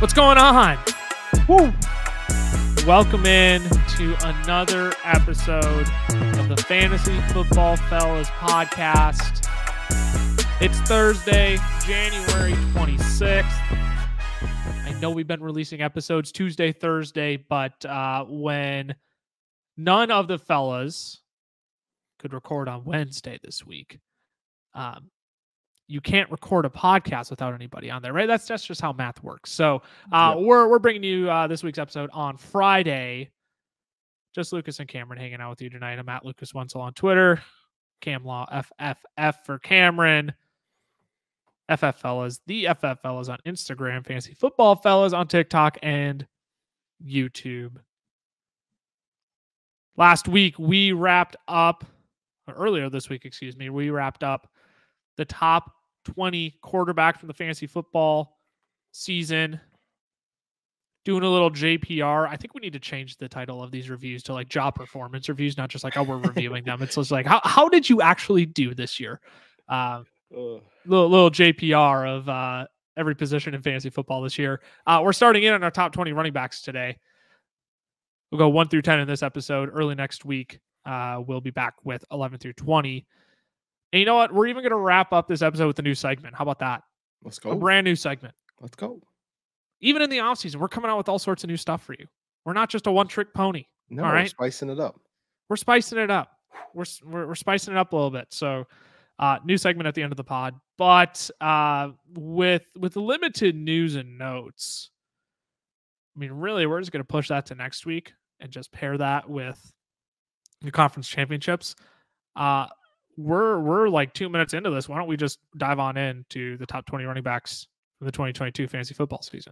What's going on? Woo! Welcome in to another episode of the Fantasy Football Fellas podcast. It's Thursday, January 26th. I know we've been releasing episodes Tuesday, Thursday, but when none of the fellas could record on Wednesday this week, you can't record a podcast without anybody on there, right? That's just how math works. So we're bringing you this week's episode on Friday. Just Lucas and Cameron hanging out with you tonight. I'm at Lucas Wenzel on Twitter. Camlaw FFF for Cameron. FF Fellas, the FF Fellas on Instagram. Fantasy Football Fellas on TikTok and YouTube. Last week we wrapped up, or earlier this week, excuse me, we wrapped up the top 20 quarterback from the fantasy football season. Doing a little JPR. I think we need to change the title of these reviews to like job performance reviews, not just like, oh, we're reviewing them. It's just like, how did you actually do this year? Little JPR of every position in fantasy football this year. We're starting in on our top 20 running backs today. We'll go 1 through 10 in this episode. Early next week, we'll be back with 11 through 20. And you know what? We're even going to wrap up this episode with a new segment. How about that? Let's go. A brand new segment. Let's go. Even in the offseason, we're coming out with all sorts of new stuff for you. We're not just a one-trick pony. No, all right? We're spicing it up. We're spicing it up. We're spicing it up a little bit. So, new segment at the end of the pod. But with limited news and notes, I mean, really, we're just going to push that to next week and just pair that with the conference championships. We're like 2 minutes into this. Why don't we just dive on into the top 20 running backs for the 2022 fantasy football season?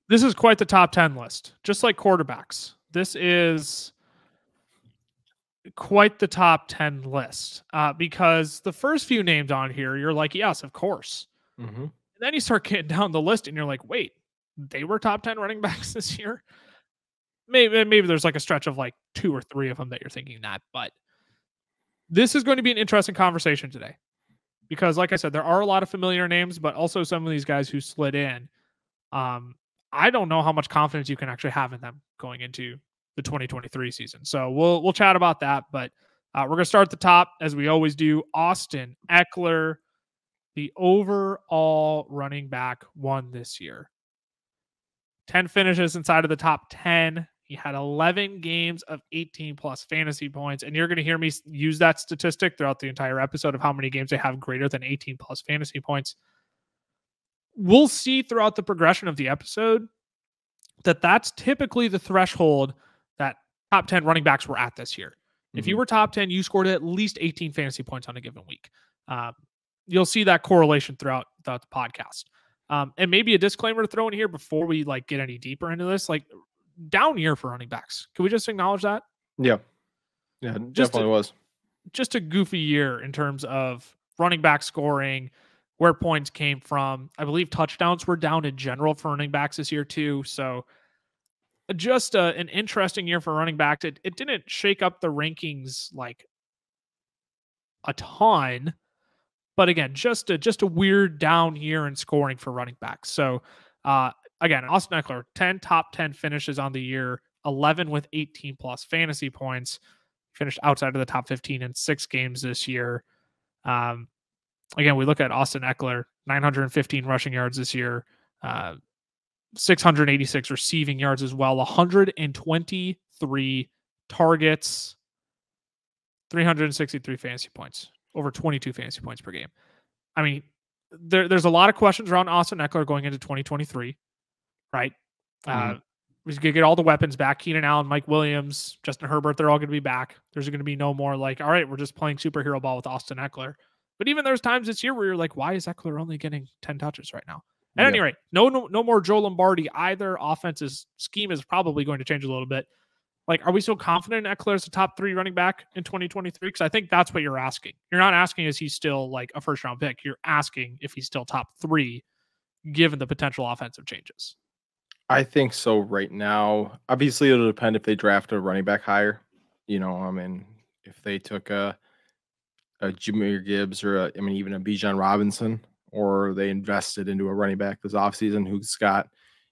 This is quite the top 10 list, just like quarterbacks. This is quite the top 10 list because the first few names on here, you're like, yes, of course. Mm-hmm. And then you start getting down the list and you're like, wait, they were top 10 running backs this year? Maybe there's like a stretch of like 2 or 3 of them that you're thinking that, but this is going to be an interesting conversation today because like I said, there are a lot of familiar names, but also some of these guys who slid in. I don't know how much confidence you can actually have in them going into the 2023 season. So we'll chat about that, but we're going to start at the top as we always do. Austin Ekeler, the overall running back, won this year. 10 finishes inside of the top 10. He had 11 games of 18 plus fantasy points. And you're going to hear me use that statistic throughout the entire episode of how many games they have greater than 18 plus fantasy points. We'll see throughout the progression of the episode that that's typically the threshold that top 10 running backs were at this year. Mm-hmm. If you were top 10, you scored at least 18 fantasy points on a given week. You'll see that correlation throughout the podcast. And maybe a disclaimer to throw in here before we like get any deeper into this, like down year for running backs. Can we just acknowledge that? Yeah. Yeah, definitely was. Just a goofy year in terms of running back scoring, where points came from. I believe touchdowns were down in general for running backs this year too. So just an interesting year for running backs. It didn't shake up the rankings like a ton, but again, just a weird down year in scoring for running backs. So again, Austin Ekeler, 10 top 10 finishes on the year, 11 with 18 plus fantasy points, finished outside of the top 15 in 6 games this year. Again, we look at Austin Ekeler, 915 rushing yards this year, 686 receiving yards as well, 123 targets, 363 fantasy points, over 22 fantasy points per game. I mean, there's a lot of questions around Austin Ekeler going into 2023, right? Mm-hmm. He's going to get all the weapons back. Keenan Allen, Mike Williams, Justin Herbert, they're all going to be back. There's going to be no more like, all right, we're just playing superhero ball with Austin Ekeler. But even there's times this year where you're like, why is Ekeler only getting 10 touches right now? At any rate, no more Joe Lombardi. Either offense's scheme is probably going to change a little bit. Like, are we so confident Ekeler is a top 3 running back in 2023? Because I think that's what you're asking. You're not asking is he still like a first round pick. You're asking if he's still top 3 given the potential offensive changes. I think so right now. Obviously, it'll depend if they draft a running back higher. I mean, if they took a Jameer Gibbs or even a Bijan Robinson, or they invested into a running back this offseason who's got,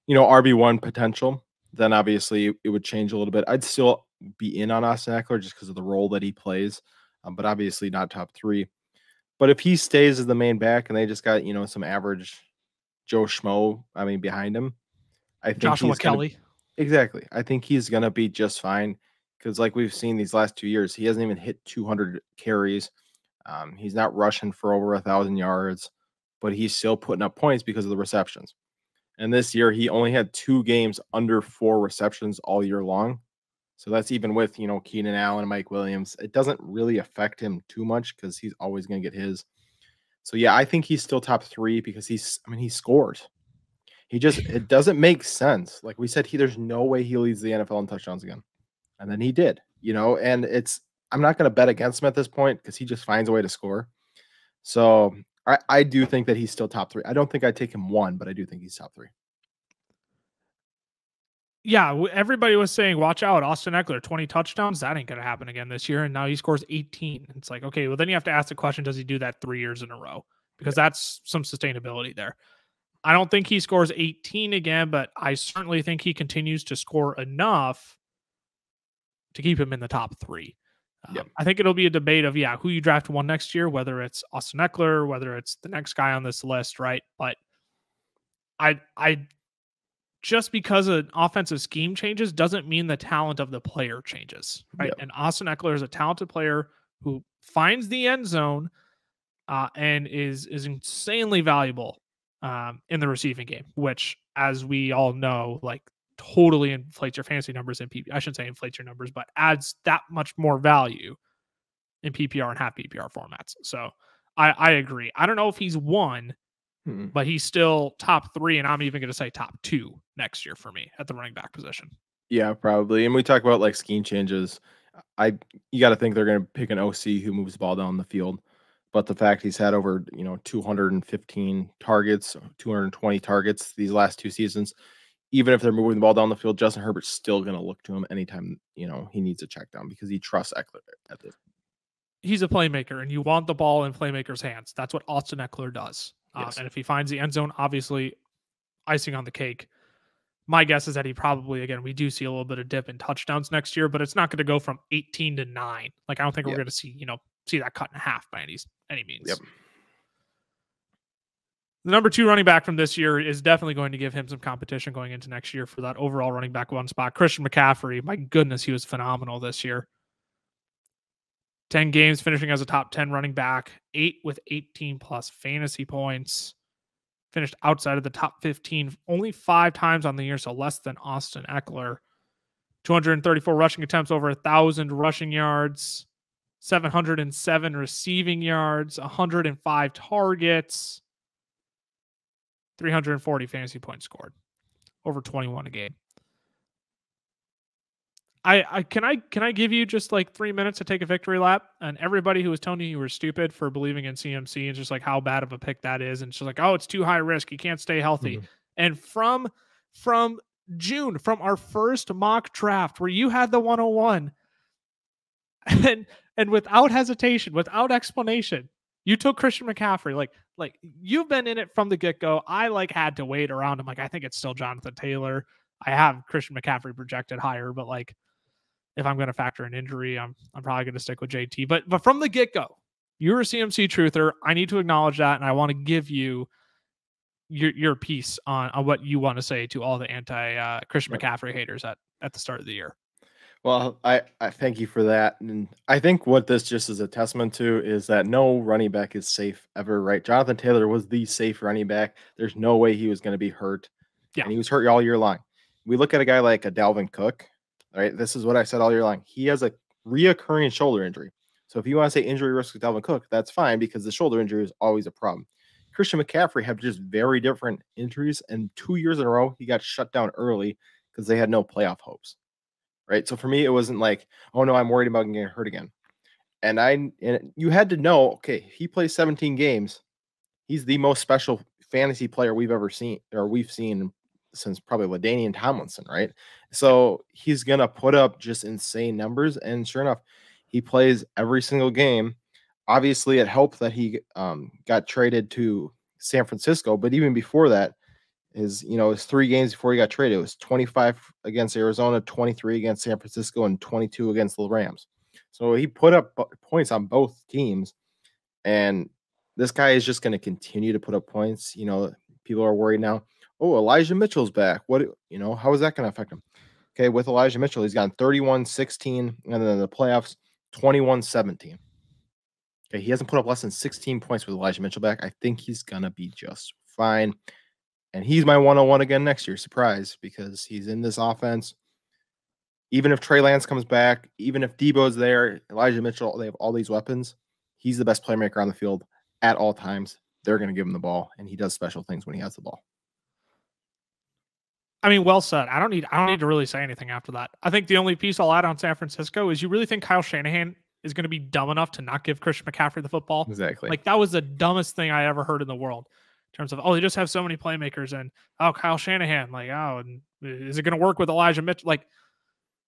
RB1 potential, then obviously it would change a little bit. I'd still be in on Austin Eckler just because of the role that he plays, but obviously not top 3. But if he stays as the main back and they just got, some average Joe Schmo, behind him, I think Joshua he's gonna Kelly. exactly. I think he's gonna be just fine because, like we've seen these last 2 years, he hasn't even hit 200 carries. He's not rushing for over 1,000 yards, but he's still putting up points because of the receptions. And this year, he only had 2 games under 4 receptions all year long. So that's even with, Keenan Allen and Mike Williams. It doesn't really affect him too much because he's always going to get his. So, yeah, I think he's still top 3 because he scores. It doesn't make sense. Like we said, there's no way he leads the NFL in touchdowns again. And then he did, and I'm not going to bet against him at this point because he just finds a way to score. So I do think that he's still top 3. I don't think I'd take him 1, but I do think he's top 3. Yeah, everybody was saying, watch out, Austin Eckler, 20 touchdowns. That ain't going to happen again this year. And now he scores 18. It's like, okay, well, then you have to ask the question, does he do that 3 years in a row? Because that's some sustainability there. I don't think he scores 18 again, but I certainly think he continues to score enough to keep him in the top 3. Yep. I think it'll be a debate of, who you draft 1 next year, whether it's Austin Eckler, whether it's the next guy on this list, right? But I just because an offensive scheme changes doesn't mean the talent of the player changes, right? Yep. And Austin Eckler is a talented player who finds the end zone and is insanely valuable in the receiving game, which, as we all know, like totally inflates your fantasy numbers in PPR. I shouldn't say inflates your numbers, but adds that much more value in PPR and half PPR formats. So I agree. I don't know if he's 1, but he's still top 3, and I'm even going to say top 2 next year for me at the running back position. Yeah, probably. And we talk about like scheme changes. You got to think they're going to pick an OC who moves the ball down the field. But the fact he's had over 215 targets, 220 targets these last 2 seasons, even if they're moving the ball down the field, Justin Herbert's still going to look to him anytime he needs a check down because he trusts Eckler at this. He's a playmaker, and you want the ball in playmakers' hands. That's what Austin Eckler does. Yes. And if he finds the end zone, obviously icing on the cake. My guess is that he probably, again, we do see a little bit of dip in touchdowns next year, but it's not going to go from 18 to 9. Like, I don't think we're going to see that cut in half by any means. Yep. The number 2 running back from this year is definitely going to give him some competition going into next year for that overall running back 1 spot. Christian McCaffrey, my goodness, he was phenomenal this year. 10 games finishing as a top 10 running back, 8 with 18 plus fantasy points. Finished outside of the top 15 only 5 times on the year, so less than Austin Eckler. 234 rushing attempts, over 1,000 rushing yards, 707 receiving yards, 105 targets, 340 fantasy points scored, over 21 a game. Can I give you just like 3 minutes to take a victory lap? And everybody who was telling you were stupid for believing in CMC and just like how bad of a pick that is, and it's just like, oh, it's too high risk, you can't stay healthy. Mm-hmm. And from June, from our first mock draft where you had the 101, and without hesitation, without explanation, you took Christian McCaffrey. Like you've been in it from the get-go. I had to wait around. I'm like, I think it's still Jonathan Taylor. I have Christian McCaffrey projected higher, but like, if I'm going to factor an injury, I'm probably going to stick with JT. But from the get-go, you're a CMC truther. I need to acknowledge that, and I want to give you your piece on what you want to say to all the anti Christian McCaffrey haters at the start of the year. Well, I thank you for that. And I think what this just is a testament to is that no running back is safe ever, right? Jonathan Taylor was the safe running back. There's no way he was going to be hurt. Yeah. And he was hurt all year long. We look at a guy like a Dalvin Cook. All right, this is what I said all year long. He has a reoccurring shoulder injury. So if you want to say injury risk with Dalvin Cook, that's fine because the shoulder injury is always a problem. Christian McCaffrey had just very different injuries, and 2 years in a row, he got shut down early because they had no playoff hopes. Right? So for me, it wasn't like, oh no, I'm worried about getting hurt again. And you had to know, okay, he plays 17 games. He's the most special fantasy player we've ever seen, or we've seen since probably LaDainian Tomlinson, right? So he's gonna put up just insane numbers, and sure enough, he plays every single game. Obviously, it helped that he got traded to San Francisco, but even before that, his 3 games before he got traded, it was 25 against Arizona, 23 against San Francisco, and 22 against the Rams. So he put up points on both teams, and this guy is just going to continue to put up points. People are worried now. Oh, Elijah Mitchell's back. How is that going to affect him? Okay, with Elijah Mitchell, he's gotten 31-16, and then in the playoffs, 21-17. Okay, he hasn't put up less than 16 points with Elijah Mitchell back. I think he's going to be just fine. And he's my 101 again next year. Surprise, because he's in this offense. Even if Trey Lance comes back, even if Debo's there, Elijah Mitchell, they have all these weapons. He's the best playmaker on the field at all times. They're going to give him the ball, and he does special things when he has the ball. I mean, well said. I don't need to really say anything after that. I think the only piece I'll add on San Francisco is you really think Kyle Shanahan is going to be dumb enough to not give Christian McCaffrey the football? Exactly. Like, that was the dumbest thing I ever heard in the world. In terms of, they just have so many playmakers, and Kyle Shanahan, and is it going to work with Elijah Mitchell? Like,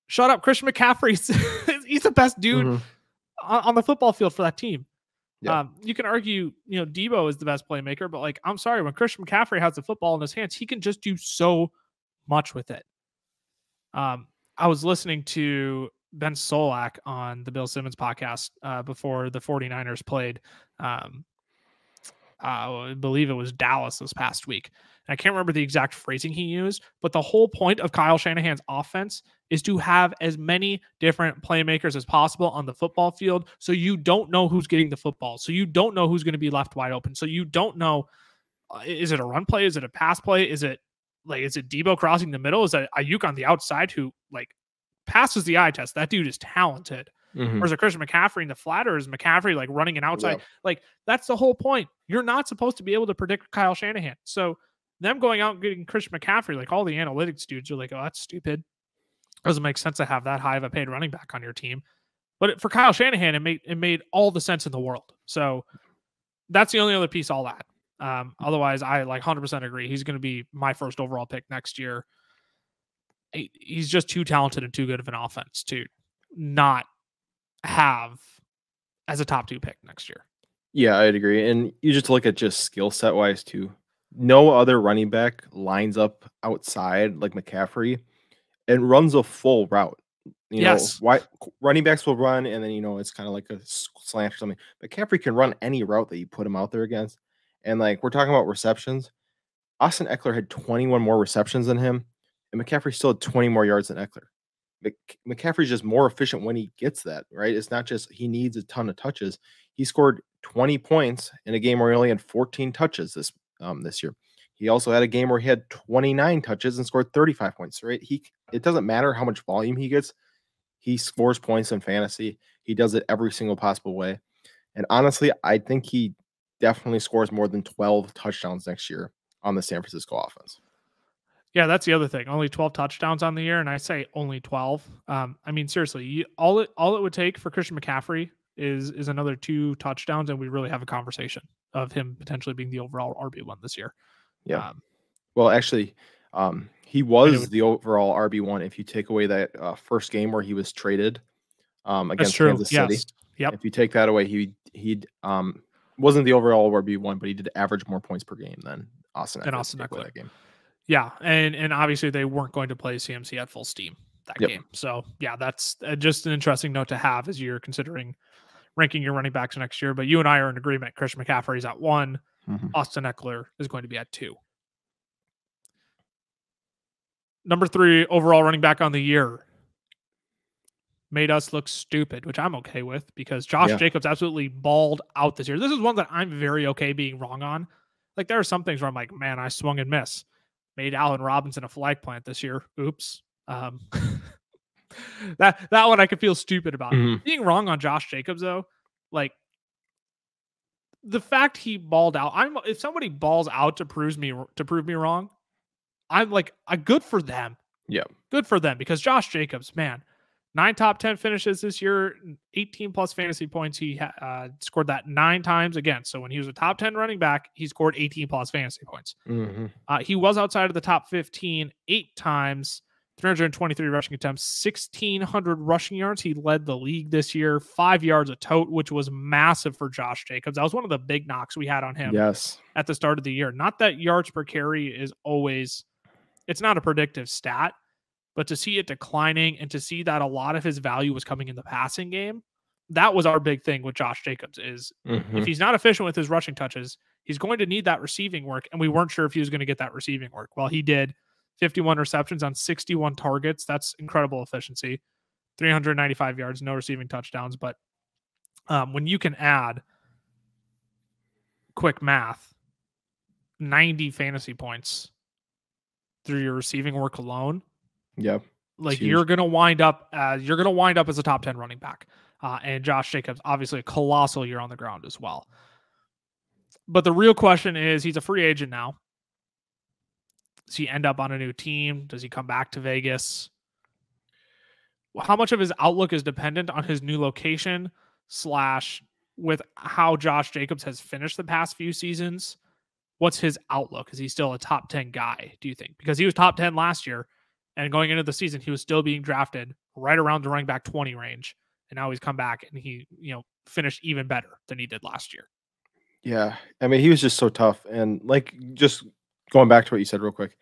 shut up, Christian McCaffrey. He's the best dude on the football field for that team. Yeah. You can argue, Debo is the best playmaker, but I'm sorry, when Christian McCaffrey has the football in his hands, he can just do so much with it. I was listening to Ben Solak on the Bill Simmons podcast before the 49ers played. I believe it was Dallas this past week. And I can't remember the exact phrasing he used, but the whole point of Kyle Shanahan's offense is to have as many different playmakers as possible on the football field. So you don't know who's getting the football. So you don't know who's going to be left wide open. So you don't know, is it a run play? Is it a pass play? Is it Debo crossing the middle? Is it Ayuk on the outside who passes the eye test? That dude is talented. Or is it Christian McCaffrey in the flat, or is McCaffrey running an outside? Yeah. That's the whole point. You're not supposed to be able to predict Kyle Shanahan. So them going out and getting Christian McCaffrey, all the analytics dudes are oh, that's stupid. Doesn't make sense to have that high of a paid running back on your team. But for Kyle Shanahan, it made all the sense in the world. So that's the only other piece I'll add. Otherwise, I 100% agree. He's going to be my first overall pick next year. He's just too talented and too good of an offense to not have as a top 2 pick next year. Yeah, I'd agree. And you just look at just skill set wise too. No other running back lines up outside like McCaffrey and runs a full route. Yes. Why running backs will run and then it's kind of like a slant or something. McCaffrey can run any route that you put him out there against. And we're talking about receptions. Austin Eckler had 21 more receptions than him, and McCaffrey still had 20 more yards than Eckler. McCaffrey's just more efficient when he gets that, right? It's not just he needs a ton of touches. He scored 20 points in a game where he only had 14 touches this year. He also had a game where he had 29 touches and scored 35 points, right? It doesn't matter how much volume he gets. He scores points in fantasy. He does it every single possible way. And honestly, I think he definitely scores more than 12 touchdowns next year on the San Francisco offense. Yeah, that's the other thing. Only 12 touchdowns on the year, and I say only 12. I mean, seriously, all it would take for Christian McCaffrey is another 2 touchdowns, and we really have a conversation of him potentially being the overall RB1 this year. Yeah. Well, actually, he was the overall RB1 if you take away that first game where he was traded against Kansas City. Yep. If you take that away, he wasn't the overall RB1, but he did average more points per game than Austin Eckler that game. Yeah, and obviously they weren't going to play CMC at full steam that game. So, yeah, that's just an interesting note to have as you're considering ranking your running backs next year. But you and I are in agreement. Christian McCaffrey is at 1. Austin Eckler is going to be at 2. Number 3 overall running back on the year made us look stupid, which I'm okay with because Josh Jacobs absolutely balled out this year. This is one that I'm very okay being wrong on. There are some things where I'm like, man, I swung and missed. Made Allen Robinson a flag plant this year. Oops. That one I could feel stupid about. Being wrong on Josh Jacobs, though, the fact he balled out. If somebody balls out to prove me wrong, I'm good for them. Yeah, good for them because Josh Jacobs, man, 9 top 10 finishes this year, 18 plus fantasy points. He scored that 9 times again. So when he was a top 10 running back, he scored 18 plus fantasy points. He was outside of the top 15 8 times, 323 rushing attempts, 1,600 rushing yards. He led the league this year, 5 yards a tote, which was massive for Josh Jacobs. That was one of the big knocks we had on him at the start of the year. Not that yards per carry is always, it's not a predictive stat, but to see it declining and to see that a lot of his value was coming in the passing game, that was our big thing with Josh Jacobs is if he's not efficient with his rushing touches, he's going to need that receiving work. And we weren't sure if he was going to get that receiving work. Well, he did. 51 receptions on 61 targets. That's incredible efficiency. 395 yards, no receiving touchdowns. But when you can add, quick math, 90 fantasy points through your receiving work alone, like you're gonna wind up as a top 10 running back. And Josh Jacobs, obviously a colossal year on the ground as well. But the real question is, he's a free agent now. Does he end up on a new team? Does he come back to Vegas? How much of his outlook is dependent on his new location / with how Josh Jacobs has finished the past few seasons? What's his outlook? Is he still a top 10 guy, do you think? Because he was top 10 last year, and going into the season, he was still being drafted right around the running back 20 range. And now he's come back and he, finished even better than he did last year. Yeah. I mean, he was just so tough. And like, just going back to what you said real quick,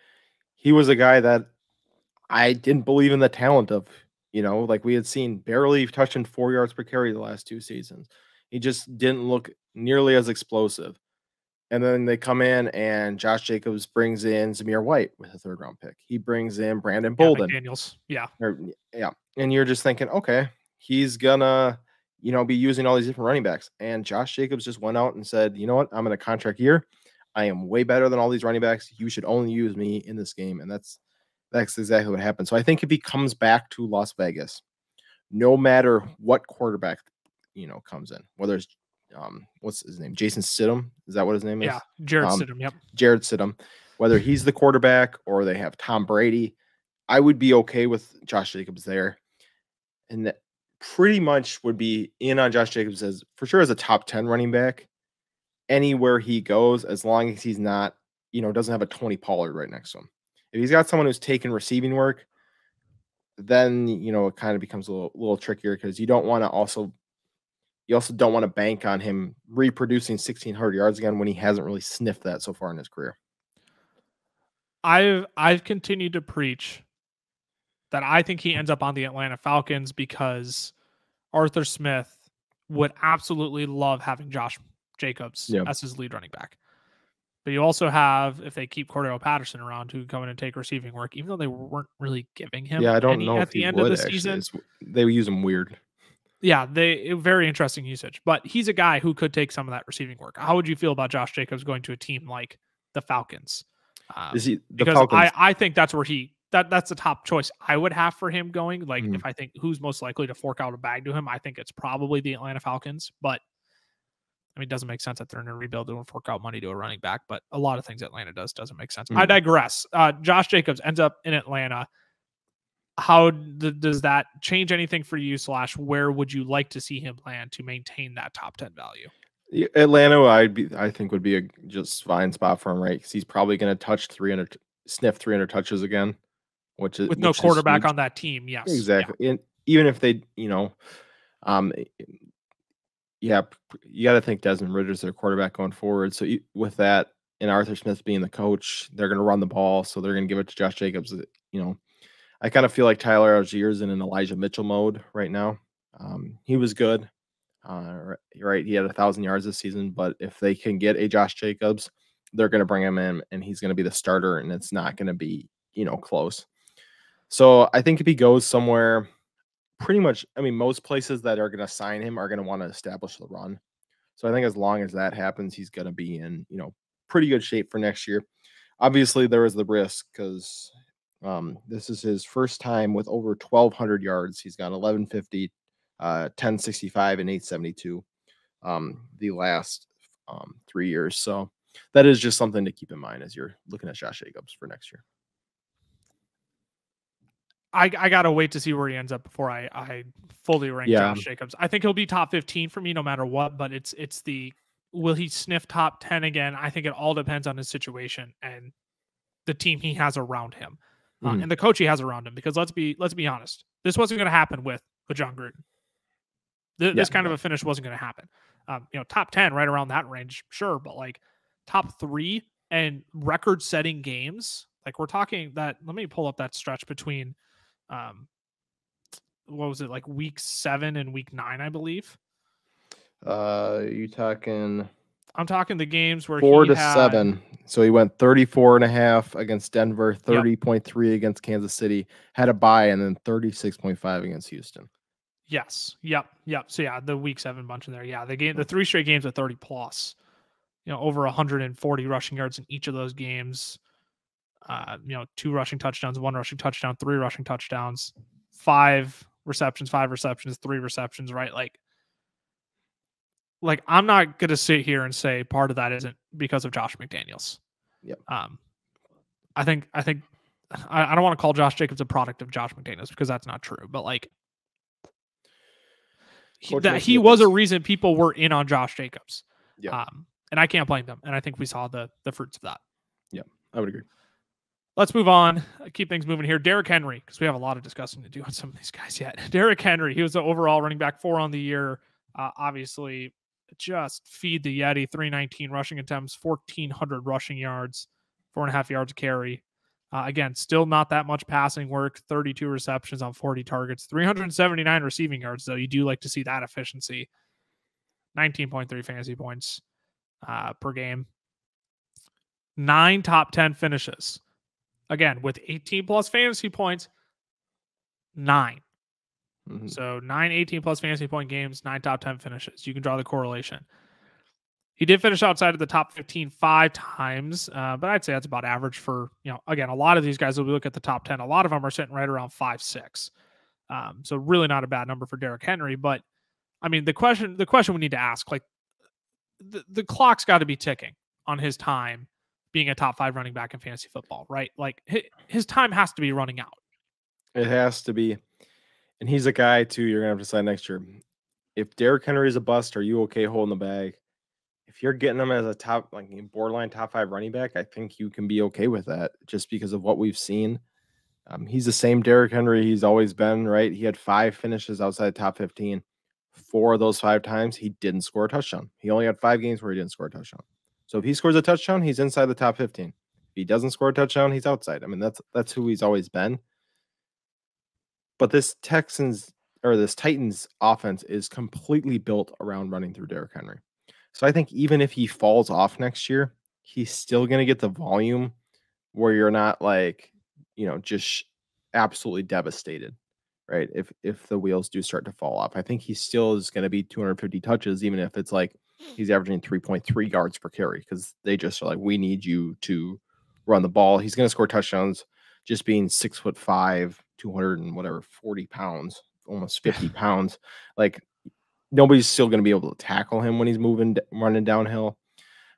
he was a guy that I didn't believe in the talent of, like we had seen barely touching 4 yards per carry the last 2 seasons. He just didn't look nearly as explosive. And then they come in and Josh Jacobs brings in Zamir White with a 3rd round pick. He brings in Brandon Bolden. McDaniels. Yeah. And you're just thinking, okay, he's gonna, be using all these different running backs. And Josh Jacobs just went out and said, you know what? I'm in a contract year. I am way better than all these running backs. You should only use me in this game. And that's exactly what happened. So I think if he comes back to Las Vegas, no matter what quarterback, comes in, whether it's what's his name? Jason Stidham. Is that what his name is? Yeah. Jared Stidham. Yep. Jared Stidham. Whether he's the quarterback or they have Tom Brady, I would be okay with Josh Jacobs there. And that pretty much would be in on Josh Jacobs as for sure as a top 10 running back anywhere he goes, as long as he's not, doesn't have a Tony Pollard right next to him. If he's got someone who's taking receiving work, then, it kind of becomes a little trickier because you also don't want to bank on him reproducing 1,600 yards again when he hasn't really sniffed that so far in his career. I've continued to preach that I think he ends up on the Atlanta Falcons because Arthur Smith would absolutely love having Josh Jacobs as his lead running back. But you also have, if they keep Cordero Patterson around, who can come in and take receiving work, even though they weren't really giving him I don't know at the end of the season. They use him weird. Yeah, very interesting usage. But he's a guy who could take some of that receiving work. How would you feel about Josh Jacobs going to a team like the Falcons? Falcons? I think that's where that's the top choice I would have for him going. Like, if I think who's most likely to fork out a bag to him, I think it's probably the Atlanta Falcons. But I mean, it doesn't make sense that they're in a rebuild and fork out money to a running back. But a lot of things Atlanta doesn't make sense. I digress. Josh Jacobs ends up in Atlanta. How does that change anything for you? / where would you like to see him land to maintain that top 10 value? Atlanta, I think would be a just fine spot for him, right? Because he's probably going to sniff 300 touches again, with no quarterback on that team. Yes, exactly. Yeah. And even if they, you got to think Desmond Ridder's their quarterback going forward. So with that, and Arthur Smith being the coach, they're going to run the ball, so they're going to give it to Josh Jacobs. I kind of feel like Tyler Allgeier's in an Elijah Mitchell mode right now. He was good. Right. He had 1,000 yards this season, but if they can get a Josh Jacobs, they're going to bring him in and he's going to be the starter and it's not going to be, close. So I think if he goes somewhere pretty much, most places that are going to sign him are going to want to establish the run. So I think as long as that happens, he's going to be in, pretty good shape for next year. Obviously there is the risk because this is his first time with over 1,200 yards. He's got 1,150, 1065 and 872 the last 3 years. So that is just something to keep in mind as you're looking at Josh Jacobs for next year. I gotta wait to see where he ends up before I fully rank Josh Jacobs. I think he'll be top 15 for me no matter what, but it's the will he sniff top 10 again? I think it all depends on his situation and the team he has around him, and the coach he has around him. Because let's be honest, this wasn't going to happen with John Gruden. This kind of a finish wasn't going to happen. Top 10 right around that range, sure, but like top 3 and record-setting games, like we're talking that. Let me pull up that stretch between. What was it, like week 7 and week 9, I believe. You talking? I'm talking the games where 4 to 7. So he went 34.5 against Denver, 30.3 against Kansas City, had a bye, and then 36.5 against Houston. Yes. Yep. So yeah, the week 7 bunch in there. Yeah, the 3 straight games with 30 plus. Over 140 rushing yards in each of those games. 2 rushing touchdowns, 1 rushing touchdown, 3 rushing touchdowns, 5 receptions, 3 receptions, right? Like I'm not going to sit here and say part of that isn't because of Josh McDaniels. Yep. I think I don't want to call Josh Jacobs a product of Josh McDaniels because that's not true, but like he was a reason people were in on Josh Jacobs. Yeah. And I can't blame them. And I think we saw the fruits of that. Yeah, I would agree. Let's move on. Keep things moving here. Derrick Henry, because we have a lot of discussing to do on some of these guys yet. Derrick Henry, he was the overall running back 4 on the year. Obviously, just feed the Yeti. 319 rushing attempts, 1,400 rushing yards, 4.5 yards a carry. Again, still not that much passing work. 32 receptions on 40 targets, 379 receiving yards, though. You do like to see that efficiency. 19.3 fantasy points per game. 9 top 10 finishes. Again, with 18 plus fantasy points, 9. Mm-hmm. So 9 18 plus fantasy point games, 9 top 10 finishes. You can draw the correlation. He did finish outside of the top 15 5 times, but I'd say that's about average for, again, a lot of these guys, when we look at the top 10, a lot of them are sitting right around 5 6. So really not a bad number for Derrick Henry. But I mean, the question we need to ask, like, the clock's got to be ticking on his time being a top 5 running back in fantasy football, right? Like his time has to be running out. It has to be. And he's a guy too, you're gonna have to decide next year. If Derrick Henry is a bust, are you okay holding the bag? If you're getting him as a top, like borderline top 5 running back, I think you can be okay with that just because of what we've seen. He's the same Derrick Henry he's always been, right? He had 5 finishes outside top 15. 4 of those 5 times, he didn't score a touchdown. He only had 5 games where he didn't score a touchdown. So if he scores a touchdown, he's inside the top 15. If he doesn't score a touchdown, he's outside. I mean, that's who he's always been. But this Titans offense is completely built around running through Derrick Henry. So I think even if he falls off next year, he's still going to get the volume where you're not like, just absolutely devastated, right? If the wheels do start to fall off, I think he still is going to be 250 touches, even if it's like he's averaging 3.3 yards per carry, because they just are like, we need you to run the ball. He's going to score touchdowns just being 6'5", 240 pounds, almost 50 pounds. Like nobody's still going to be able to tackle him when he's running downhill.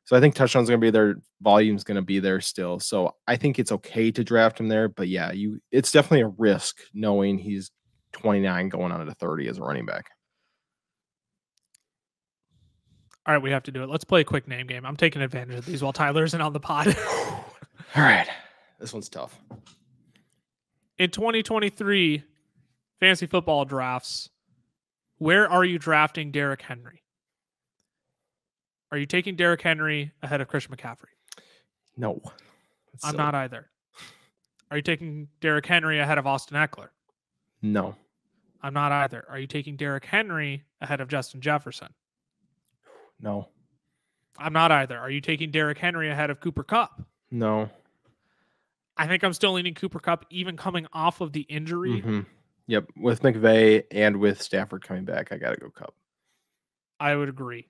So I think touchdowns going to be there. Volume's going to be there still. So I think it's okay to draft him there. But yeah, it's definitely a risk knowing he's 29 going on to 30 as a running back. All right, we have to do it. Let's play a quick name game. I'm taking advantage of these while Tyler isn't on the pod. All right. This one's tough. In 2023 fantasy football drafts, where are you drafting Derrick Henry? Are you taking Derrick Henry ahead of Christian McCaffrey? No. I'm not either. Are you taking Derrick Henry ahead of Austin Eckler? No. I'm not either. Are you taking Derrick Henry ahead of Justin Jefferson? No. I'm not either. Are you taking Derrick Henry ahead of Cooper Kupp? No. I think I'm still leaning Cooper Kupp, even coming off of the injury. Mm-hmm. Yep. With McVay and with Stafford coming back, I got to go Kupp. I would agree.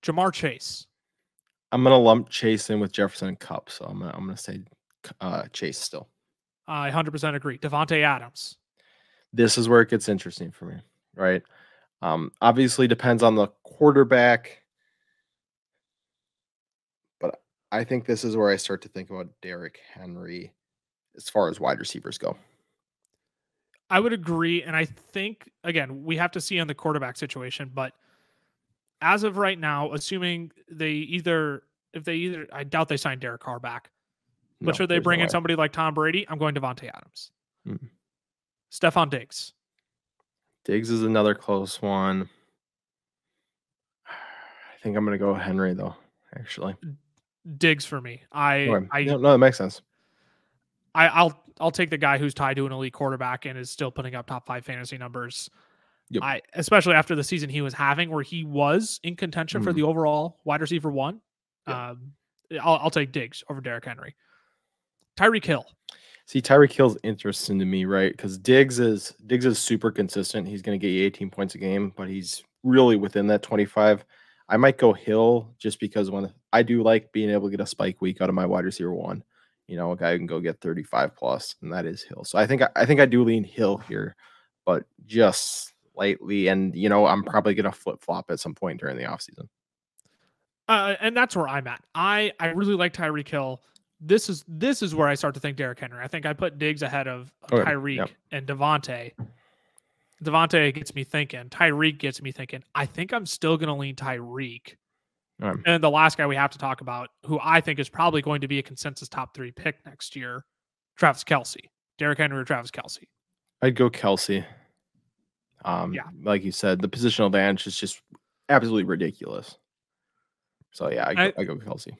Jamar Chase. I'm going to lump Chase in with Jefferson and Kupp, so I'm going to say Chase still. I 100% agree. Devante Adams. This is where it gets interesting for me, right? Obviously depends on the quarterback, but I think this is where I start to think about Derrick Henry as far as wide receivers go. I would agree. And I think, again, we have to see on the quarterback situation. But as of right now, assuming I doubt they signed Derek Carr back. But No, should they there's bring no in way. somebody like Tom Brady? I'm going Devante Adams. Mm. Stephon Diggs. Diggs is another close one. I think I'm going to go Henry, though, actually. Diggs for me. Okay. No, that makes sense. I'll take the guy who's tied to an elite quarterback and is still putting up top 5 fantasy numbers. Yep. Especially after the season he was having, where he was in contention for the overall wide receiver 1. Yep. I'll take Diggs over Derrick Henry. Tyreek Hill. See, Tyreek Hill's interesting to me, right? Because Diggs is super consistent. He's going to get you 18 points a game, but he's really within that 25. I might go Hill just because when I do like being able to get a spike week out of my wide receiver 1, a guy who can go get 35 plus, and that is Hill. So I think I do lean Hill here, but just slightly. And I'm probably going to flip flop at some point during the offseason. And that's where I'm at. I really like Tyreek Hill. This is where I start to think Derrick Henry. I think I put Diggs ahead of Tyreek and Devante. Devante gets me thinking. Tyreek gets me thinking. I think I'm still going to lean Tyreek. Right. And the last guy we have to talk about, who I think is probably going to be a consensus top 3 pick next year, Travis Kelce. Derrick Henry or Travis Kelce? I'd go Kelce. Like you said, the positional advantage is just absolutely ridiculous. So yeah, I go Kelce.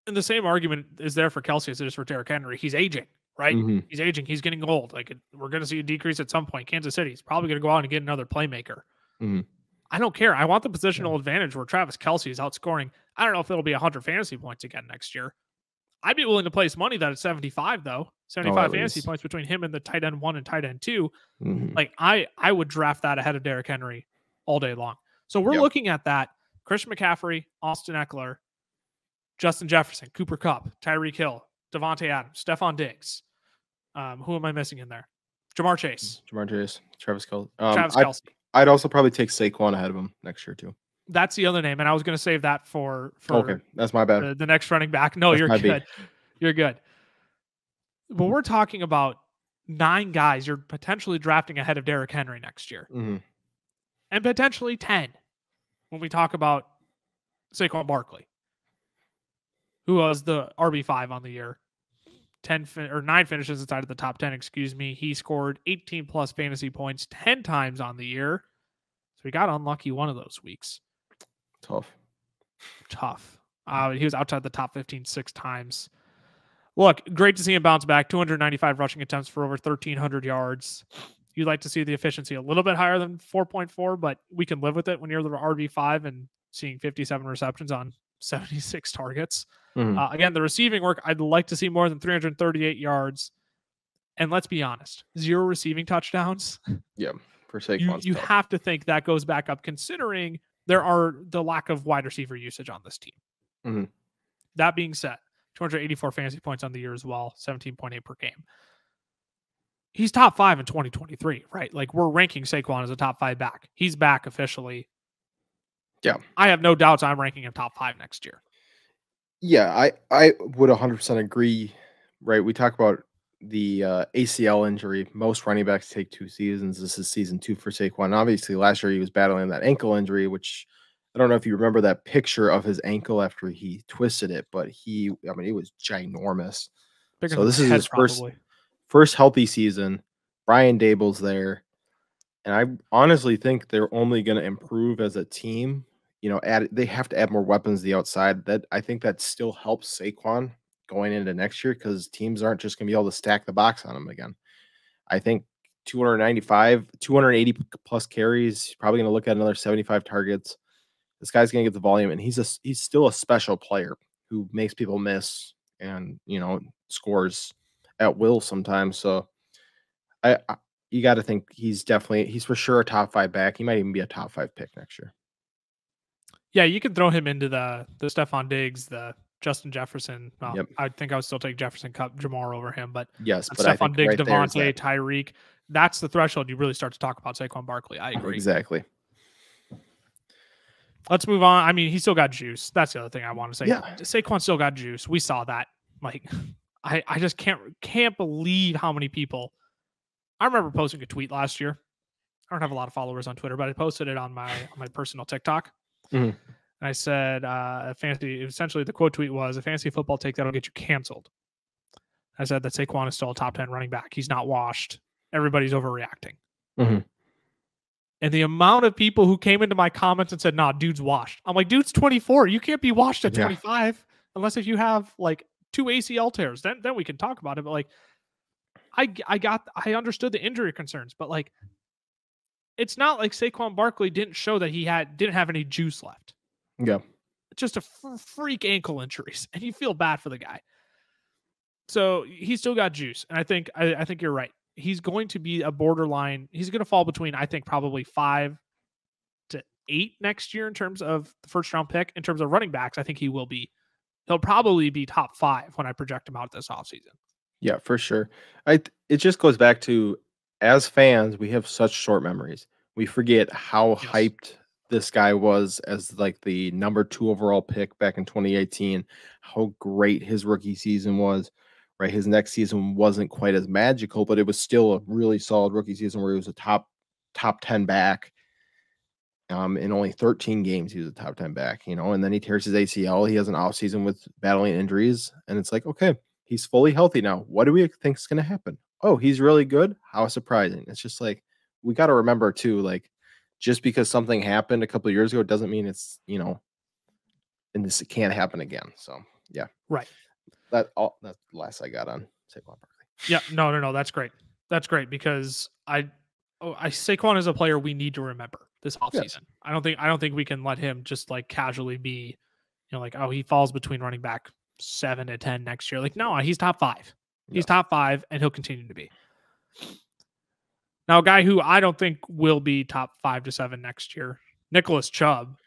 And the same argument is there for Kelce as it is for Derrick Henry. He's aging, right? Mm-hmm. He's aging. He's getting old. Like we're going to see a decrease at some point. Kansas City's probably going to go out and get another playmaker. Mm-hmm. I don't care. I want the positional advantage where Travis Kelce is outscoring. I don't know if it'll be 100 fantasy points again next year. I'd be willing to place money that it's 75 though. 75 fantasy points between him and the tight end 1 and tight end 2. Mm-hmm. Like I would draft that ahead of Derrick Henry all day long. So we're looking at that. Christian McCaffrey, Austin Eckler, Justin Jefferson, Cooper Kupp, Tyreek Hill, Devante Adams, Stephon Diggs. Who am I missing in there? Jamar Chase, Travis Kelce. Travis Kelce. I'd also probably take Saquon ahead of him next year too. That's the other name, and I was going to save that for okay. That's my bad. The next running back. No, you're good. You're good. But we're talking about 9 guys you're potentially drafting ahead of Derrick Henry next year, and potentially 10 when we talk about Saquon Barkley, who was the RB5 on the year. 9 finishes inside of the top 10, excuse me. He scored 18 plus fantasy points 10 times on the year. So he got unlucky one of those weeks. Tough. He was outside the top 15 6 times. Look, great to see him bounce back. 295 rushing attempts for over 1,300 yards. You'd like to see the efficiency a little bit higher than 4.4, but we can live with it when you're the RB5 and seeing 57 receptions on 76 targets. Mm-hmm. Again, the receiving work, I'd like to see more than 338 yards. And let's be honest, 0 receiving touchdowns. Yeah, for Saquon. You have to think that goes back up, considering there are the lack of wide receiver usage on this team. Mm-hmm. That being said, 284 fantasy points on the year as well, 17.8 per game. He's top 5 in 2023, right? Like we're ranking Saquon as a top 5 back. He's back officially. Yeah. I have no doubts I'm ranking him top 5 next year. Yeah, I would 100% agree, right? We talk about the ACL injury. Most running backs take 2 seasons. This is season 2 for Saquon. Obviously, last year he was battling that ankle injury, which I don't know if you remember that picture of his ankle after he twisted it, but it was ginormous. Bigger so this is his first healthy season. Brian Dable's there. And I honestly think they're only going to improve as a team. They have to add more weapons to the outside. I think that still helps Saquon going into next year because teams aren't just going to be able to stack the box on him again. I think 280 plus carries, probably going to look at another 75 targets. This guy's going to get the volume, and he's still a special player who makes people miss and, scores at will sometimes. So you got to think he's for sure a top 5 back. He might even be a top 5 pick next year. Yeah, you can throw him into the Stephon Diggs, the Justin Jefferson. Well, yep. I think I would still take Jefferson Kupp, Jamar over him, but yes, but Stephon Diggs, Devante, Tyreek. That's the threshold you really start to talk about Saquon Barkley. I agree. Exactly. Let's move on. I mean, he still got juice. That's the other thing I want to say. Yeah. Saquon still got juice. We saw that. Like, I just can't believe how many people I remember posting a tweet last year. I don't have a lot of followers on Twitter, but I posted it on my personal TikTok. Mm-hmm. And I said, essentially the quote tweet was, a fantasy football take that'll get you canceled. I said that Saquon is still a top 10 running back. He's not washed. Everybody's overreacting. Mm-hmm. And the amount of people who came into my comments and said, nah, dude's washed. I'm like, dude's 24. You can't be washed at 25 unless if you have like 2 ACL tears. Then we can talk about it. But like, I understood the injury concerns, but like, it's not like Saquon Barkley didn't show that he didn't have any juice left. Yeah. Just a freak ankle injuries, and you feel bad for the guy. So he's still got juice, and I think you're right. He's going to be a borderline. He's going to fall between, I think, probably 5 to 8 next year in terms of the first round pick. In terms of running backs, I think he will be. He'll probably be top 5 when I project him out this offseason. Yeah, for sure. It just goes back to, as fans, we have such short memories. We forget how hyped this guy was as like the number 2 overall pick back in 2018, how great his rookie season was, right? His next season wasn't quite as magical, but it was still a really solid rookie season where he was a top 10 back. In only 13 games, he was a top 10 back, and then he tears his ACL. He has an off season with battling injuries, and it's like, okay, he's fully healthy now. What do we think is going to happen? Oh, he's really good. How surprising. It's just like, we got to remember too, like, just because something happened a couple of years ago doesn't mean it's, and this can't happen again. So yeah. Right. That's the last I got on Saquon Barkley. Yeah, no. That's great. That's great because Saquon is a player we need to remember this offseason. Yes. I don't think we can let him just like casually be, like, oh, he falls between running back 7 to 10 next year. Like, no, he's top 5. He's top 5, and he'll continue to be. Now, a guy who I don't think will be top 5 to 7 next year, Nicholas Chubb,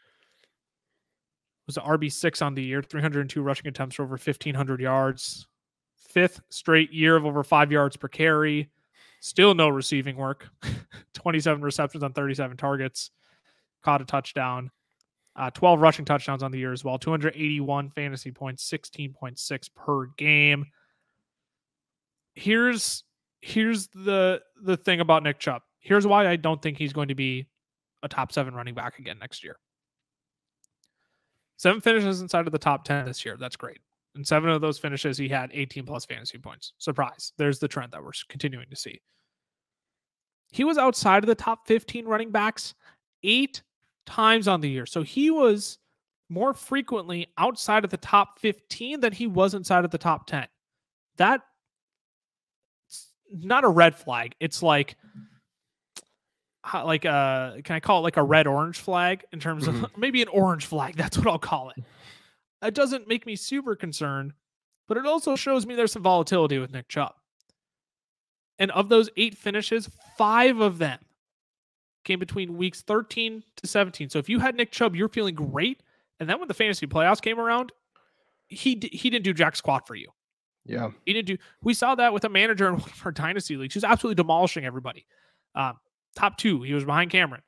was the RB6 on the year, 302 rushing attempts for over 1,500 yards, 5th straight year of over 5 yards per carry. Still no receiving work. 27 receptions on 37 targets. Caught a touchdown. 12 rushing touchdowns on the year as well. 281 fantasy points, 16.6 per game. Here's the thing about Nick Chubb. Here's why I don't think he's going to be a top 7 running back again next year. 7 finishes inside of the top 10 this year. That's great. And 7 of those finishes, he had 18 plus fantasy points. Surprise. There's the trend that we're continuing to see. He was outside of the top 15 running backs 8 times on the year. So he was more frequently outside of the top 15 than he was inside of the top 10. That's not a red flag. It's like can I call it like a red-orange flag in terms of maybe an orange flag? That's what I'll call it. It doesn't make me super concerned, but it also shows me there's some volatility with Nick Chubb. And of those 8 finishes, 5 of them came between weeks 13 to 17. So if you had Nick Chubb, you're feeling great. And then when the fantasy playoffs came around, he didn't do jack squat for you. Yeah. He didn't do. We saw that with a manager in one of our dynasty leagues. He was absolutely demolishing everybody. Top 2, he was behind Cameron.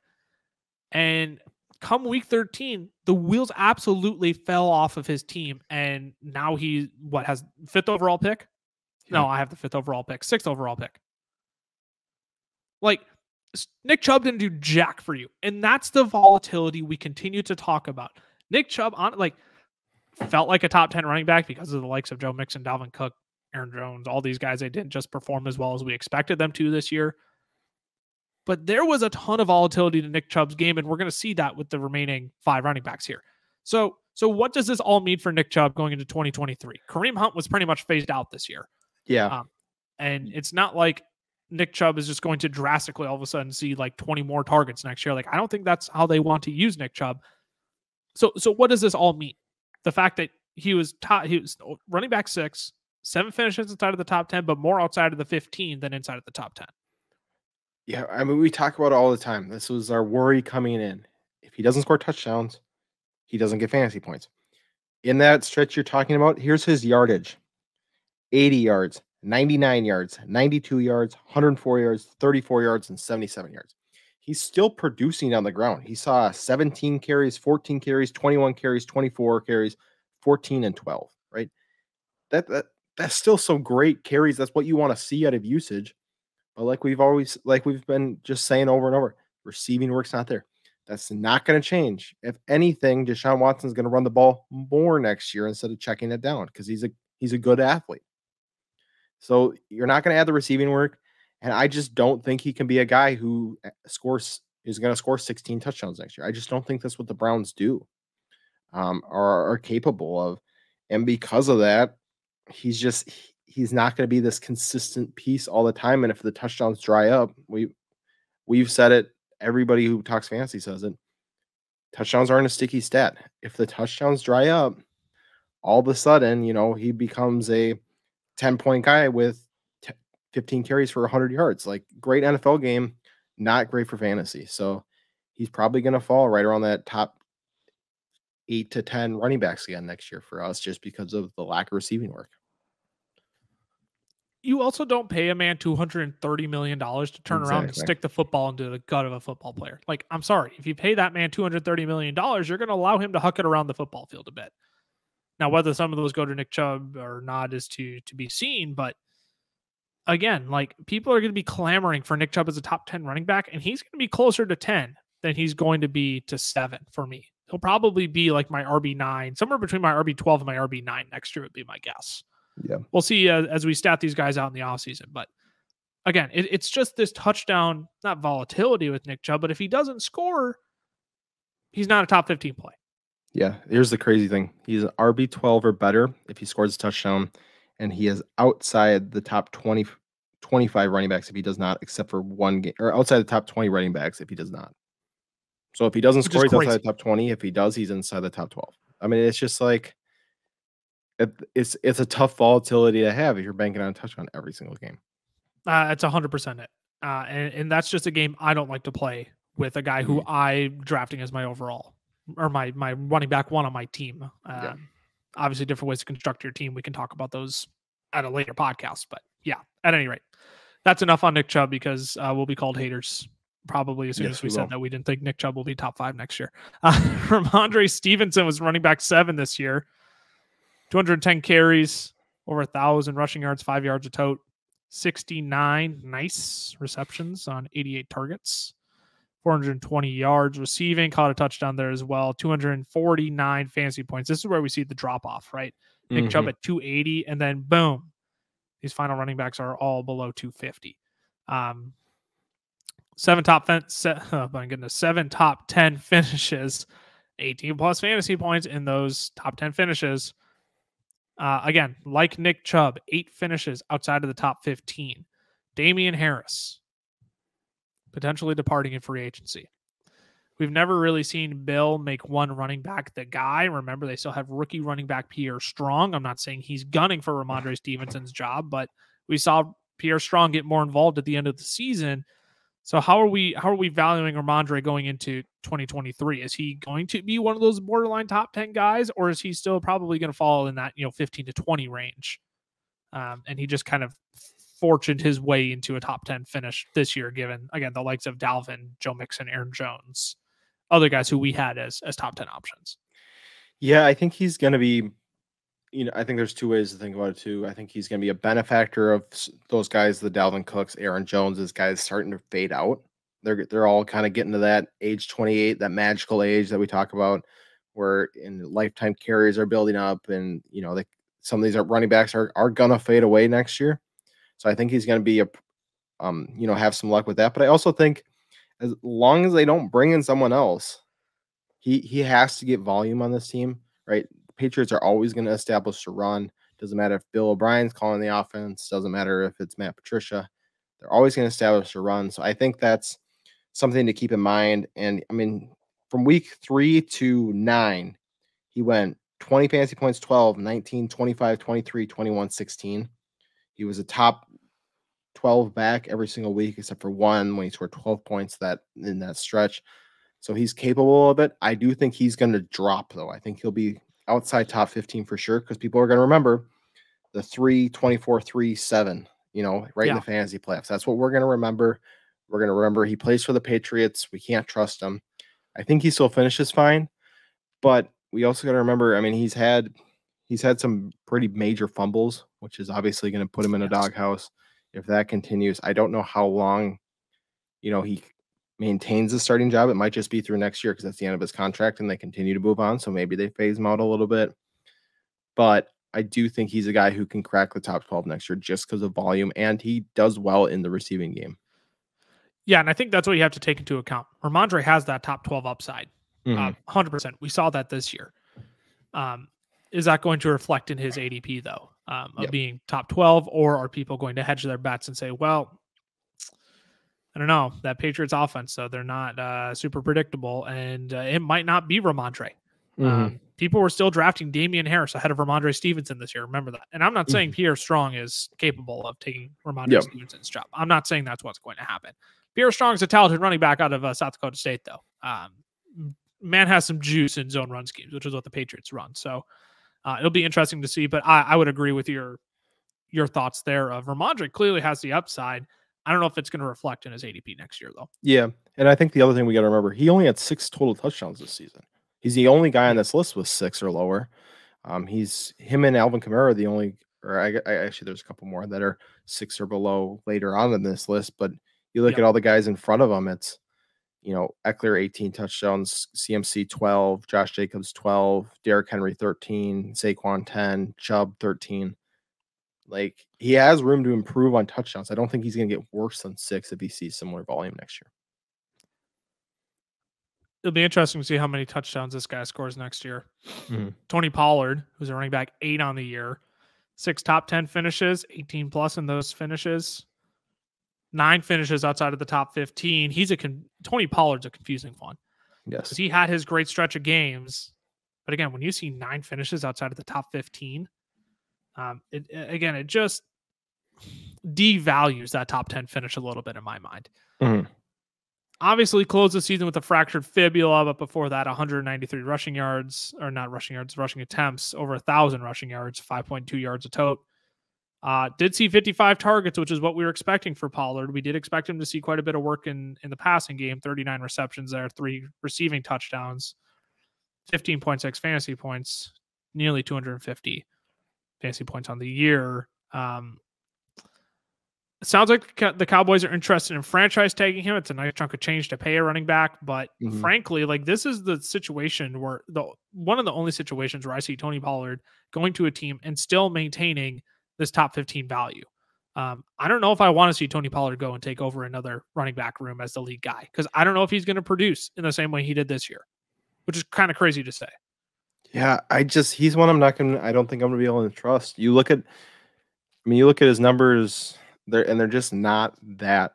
And come week 13, the wheels absolutely fell off of his team. And now he, has 5th overall pick? Yeah. No, I have the 5th overall pick, 6th overall pick. Like, Nick Chubb didn't do jack for you. And that's the volatility we continue to talk about. Nick Chubb, felt like a top 10 running back because of the likes of Joe Mixon, Dalvin Cook, Aaron Jones, all these guys. They didn't just perform as well as we expected them to this year. But there was a ton of volatility to Nick Chubb's game, and we're going to see that with the remaining 5 running backs here. So what does this all mean for Nick Chubb going into 2023? Kareem Hunt was pretty much phased out this year. Yeah. And it's not like Nick Chubb is just going to drastically all of a sudden see like 20 more targets next year. Like, I don't think that's how they want to use Nick Chubb. So what does this all mean? The fact that he was running back 6, 7 finishes inside of the top 10, but more outside of the 15 than inside of the top 10. Yeah, I mean, we talk about it all the time. This was our worry coming in. If he doesn't score touchdowns, he doesn't get fantasy points. In that stretch you're talking about, here's his yardage. 80 yards, 99 yards, 92 yards, 104 yards, 34 yards, and 77 yards. He's still producing on the ground. He saw 17 carries, 14 carries, 21 carries, 24 carries, 14 and 12, right? That's still some great carries. That's what you want to see out of usage. But like we've been just saying over and over, receiving work's not there. That's not going to change. If anything, Deshaun Watson's going to run the ball more next year instead of checking it down because he's a good athlete. So you're not going to add the receiving work, and I just don't think he can be a guy who is going to score 16 touchdowns next year. I just don't think that's what the Browns do, are capable of, and because of that, he's not going to be this consistent piece all the time. And if the touchdowns dry up, we've said it. Everybody who talks fantasy says it. Touchdowns aren't a sticky stat. If the touchdowns dry up, all of a sudden, he becomes a 10-point guy with 15 carries for 100 yards. Like, great NFL game, not great for fantasy. So he's probably going to fall right around that top 8 to 10 running backs again next year for us, just because of the lack of receiving work. You also don't pay a man $230 million to turn around and stick the football into the gut of a football player. Like, I'm sorry, if you pay that man $230 million, you're going to allow him to huck it around the football field a bit. Now, whether some of those go to Nick Chubb or not is to be seen. But again, like, people are going to be clamoring for Nick Chubb as a top 10 running back, and he's going to be closer to 10 than he's going to be to 7 for me. He'll probably be like my RB9, somewhere between my RB12 and my RB9 next year would be my guess. Yeah. We'll see as we stat these guys out in the offseason. But again, it's just this touchdown, not volatility with Nick Chubb, but if he doesn't score, he's not a top 15 play. Yeah. Here's the crazy thing. He's an RB12 or better if he scores a touchdown, and he is outside the top 25 running backs if he does not, except for one game, or outside the top 20 running backs if he does not. So if he doesn't score, he's outside the top 20. If he does, he's inside the top 12. I mean, it's just like, it's a tough volatility to have if you're banking on a touchdown every single game. It's 100% it. And that's just a game I don't like to play with a guy who I'm drafting as my overall, or my running back one on my team. Obviously, different ways to construct your team. We can talk about those at a later podcast. But yeah, at any rate, that's enough on Nick Chubb, because we'll be called haters probably as soon as we said that we didn't think Nick Chubb will be top 5 next year. Ramondre Stevenson was running back 7 this year. 210 carries, over 1,000 rushing yards, 5 yards a tote, 69 nice receptions on 88 targets, 420 yards receiving, caught a touchdown there as well, 249 fantasy points. This is where we see the drop off, right? Nick Chubb at 280, and then boom, these final running backs are all below 250. 7 top 10 finishes, 18 plus fantasy points in those top 10 finishes. Again, like Nick Chubb, 8 finishes outside of the top 15. Damian Harris, potentially departing in free agency. We've never really seen Bill make one running back the guy. Remember, they still have rookie running back Pierre Strong. I'm not saying he's gunning for Ramondre Stevenson's job, but we saw Pierre Strong get more involved at the end of the season. So how are we valuing Ramondre going into 2023? Is he going to be one of those borderline top 10 guys, or is he still probably going to fall in that 15 to 20 range? And he just kind of fortuned his way into a top 10 finish this year, given again the likes of Dalvin, Joe Mixon, Aaron Jones, other guys who we had as top 10 options. Yeah, I think he's going to be. I think there's 2 ways to think about it too. I think he's going to be a benefactor of those guys, the Dalvin Cooks, Aaron Jones, guys starting to fade out. They're all kind of getting to that age 28, that magical age that we talk about, where in lifetime carries are building up, and some of these running backs are gonna fade away next year. So I think he's going to be have some luck with that. But I also think as long as they don't bring in someone else, he has to get volume on this team, right? Patriots are always going to establish the run. Doesn't matter if Bill O'Brien's calling the offense. Doesn't matter if it's Matt Patricia. They're always going to establish the run. So I think that's something to keep in mind. And I mean, from week 3 to 9, he went 20 fantasy points, 12, 19, 25, 23, 21, 16. He was a top 12 back every single week, except for one when he scored 12 points in that stretch. So he's capable of it. I do think he's going to drop, though. I think he'll be outside top 15 for sure, because people are going to remember the 3-24, 3-7, right in the fantasy playoffs. That's what we're going to remember. We're going to remember he plays for the Patriots. We can't trust him. I think he still finishes fine, but we also got to remember, I mean, he's had some pretty major fumbles, which is obviously going to put him in a doghouse. If that continues, I don't know how long, he maintains the starting job. It might just be through next year because that's the end of his contract and they continue to move on. So maybe they phase him out a little bit. But I do think he's a guy who can crack the top 12 next year just because of volume, and he does well in the receiving game. Yeah, and I think that's what you have to take into account. Ramondre has that top 12 upside, 100%. We saw that this year. Is that going to reflect in his ADP, though, of being top 12, or are people going to hedge their bets and say, well, I don't know, that Patriots offense, so they're not super predictable, and it might not be Ramondre. People were still drafting Damian Harris ahead of Ramondre Stevenson this year. Remember that. And I'm not saying Pierre Strong is capable of taking Ramondre Stevenson's job. I'm not saying that's what's going to happen. Pierre Strong is a talented running back out of South Dakota State, though. Man has some juice in zone run schemes, which is what the Patriots run. So it'll be interesting to see. But I would agree with your thoughts there. Of Ramondre clearly has the upside. I don't know if it's going to reflect in his ADP next year, though. Yeah, and I think the other thing we got to remember, he only had 6 total touchdowns this season. He's the only guy on this list with 6 or lower. Him and Alvin Kamara are the only, or I actually there's a couple more that are 6 or below later on in this list. But you look at all the guys in front of him, it's, Eckler 18 touchdowns, CMC 12, Josh Jacobs 12, Derrick Henry 13, Saquon 10, Chubb 13. Like, he has room to improve on touchdowns. I don't think he's going to get worse than 6 if he sees similar volume next year. It'll be interesting to see how many touchdowns this guy scores next year. Tony Pollard, who's a running back, 8 on the year, 6 top 10 finishes, 18 plus in those finishes, 9 finishes outside of the top 15. Tony Pollard's a confusing one. Yes. Because he had his great stretch of games. But again, when you see 9 finishes outside of the top 15, it just devalues that top 10 finish a little bit in my mind. Obviously closed the season with a fractured fibula, but before that, 193 rushing attempts, over 1,000 rushing yards, 5.2 yards a tote. Did see 55 targets, which is what we were expecting for Pollard. We did expect him to see quite a bit of work in the passing game, 39 receptions there, 3 receiving touchdowns, 15.6 fantasy points, nearly 250 fantasy points on the year. It sounds like the Cowboys are interested in franchise tagging him. It's a nice chunk of change to pay a running back, but frankly, like, this is the situation where one of the only situations where I see Tony Pollard going to a team and still maintaining this top 15 value. I don't know if I want to see Tony Pollard go and take over another running back room as the lead guy, because I don't know if he's going to produce in the same way he did this year, which is kind of crazy to say. Yeah, he's one I don't think I'm going to be able to trust. You look at his numbers. They're just not that,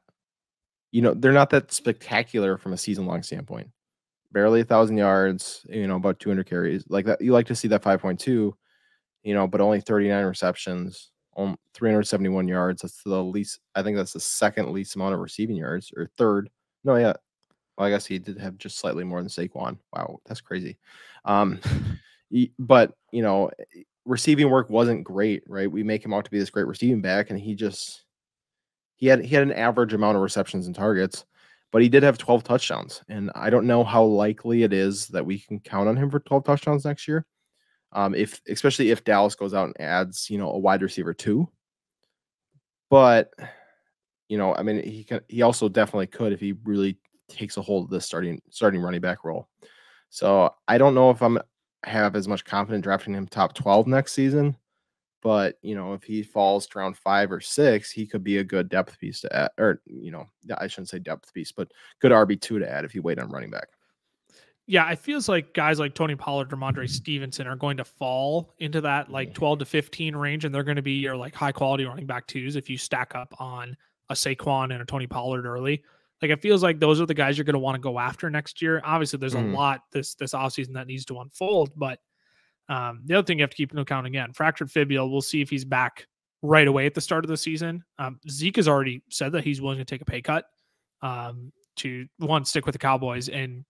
they're not that spectacular from a season-long standpoint. Barely 1,000 yards, about 200 carries. Like that, you like to see that 5.2, but only 39 receptions, 371 yards. That's the least. I think that's the second least amount of receiving yards, or third. No, yeah. Well, I guess he did have just slightly more than Saquon. Wow, that's crazy. But receiving work wasn't great, right? We make him out to be this great receiving back, and he had an average amount of receptions and targets, but he did have 12 touchdowns. And I don't know how likely it is that we can count on him for 12 touchdowns next year. Especially if Dallas goes out and adds, a wide receiver too. But, he also definitely could if he really takes a hold of the starting running back role. So I don't know if have as much confidence drafting him top 12 next season. But, if he falls to around 5 or 6, he could be a good depth piece to add, or, I shouldn't say depth piece, but good RB2 to add if you wait on running back. Yeah, it feels like guys like Tony Pollard, Ramondre Stevenson are going to fall into that like 12 to 15 range, and they're going to be your like high quality running back twos if you stack up on a Saquon and a Tony Pollard early. Like, it feels like those are the guys you're going to want to go after next year. Obviously, there's a lot this offseason that needs to unfold, but the other thing you have to keep into account, again, fractured fibula, we'll see if he's back right away at the start of the season. Zeke has already said that he's willing to take a pay cut to, 1, stick with the Cowboys, and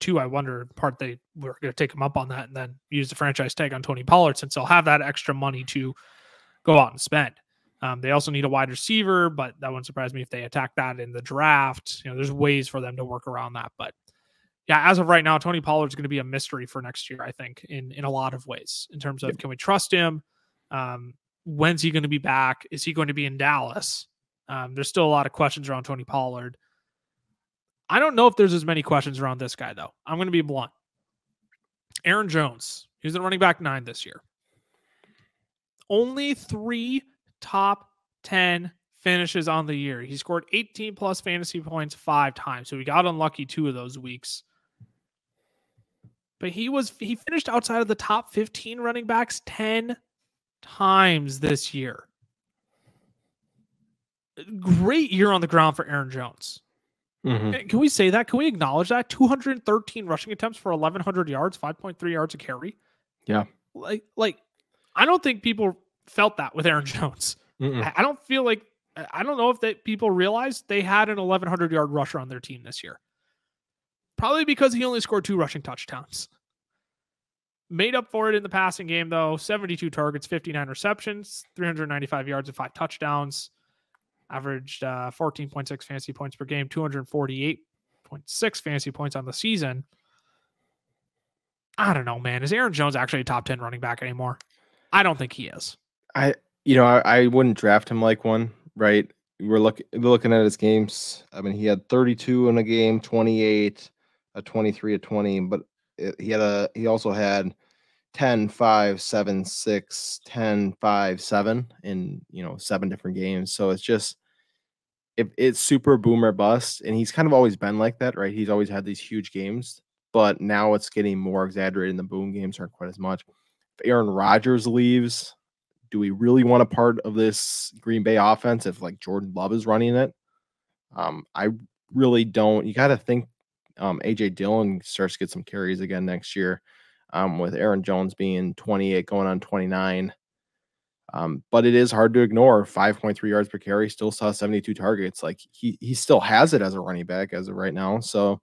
2, I wonder part they were going to take him up on that and then use the franchise tag on Tony Pollard, since they'll have that extra money to go out and spend. They also need a wide receiver, but that wouldn't surprise me if they attack that in the draft. There's ways for them to work around that, but yeah, as of right now, Tony Pollard is going to be a mystery for next year, I think, in a lot of ways, in terms of, can we trust him? When's he going to be back? Is he going to be in Dallas? There's still a lot of questions around Tony Pollard. I don't know if there's as many questions around this guy, though. I'm going to be blunt. Aaron Jones, he was the running back 9 this year. Only 3 top 10 finishes on the year. He scored 18 plus fantasy points 5 times. So he got unlucky 2 of those weeks. But he finished outside of the top 15 running backs 10 times this year. Great year on the ground for Aaron Jones. Mm-hmm. Can we say that? Can we acknowledge that? 213 rushing attempts for 1,100 yards, 5.3 yards a carry. Yeah. Like, I don't think people felt that with Aaron Jones. I don't feel like, I don't know if people realized they had an 1,100 yard rusher on their team this year. Probably because he only scored 2 rushing touchdowns. Made up for it in the passing game, though. 72 targets, 59 receptions, 395 yards and 5 touchdowns. Averaged 14.6 fantasy points per game, 248.6 fantasy points on the season. I don't know, man. Is Aaron Jones actually a top 10 running back anymore? I don't think he is. I wouldn't draft him like one, right? We're looking at his games. I mean, he had 32 in a game, 28, a 23, a 20, but he also had 10, 5, 7, 6, 10, 5, 7 in 7 different games. So it's just it's super boomer bust, and he's kind of always been like that, right? He's always had these huge games, but now it's getting more exaggerated, and the boom games aren't quite as much. If Aaron Rodgers leaves, do we really want a part of this Green Bay offense if like Jordan Love is running it? I really don't. You got to think AJ Dillon starts to get some carries again next year, with Aaron Jones being 28 going on 29. But it is hard to ignore 5.3 yards per carry, still saw 72 targets. Like he still has it as a running back as of right now. So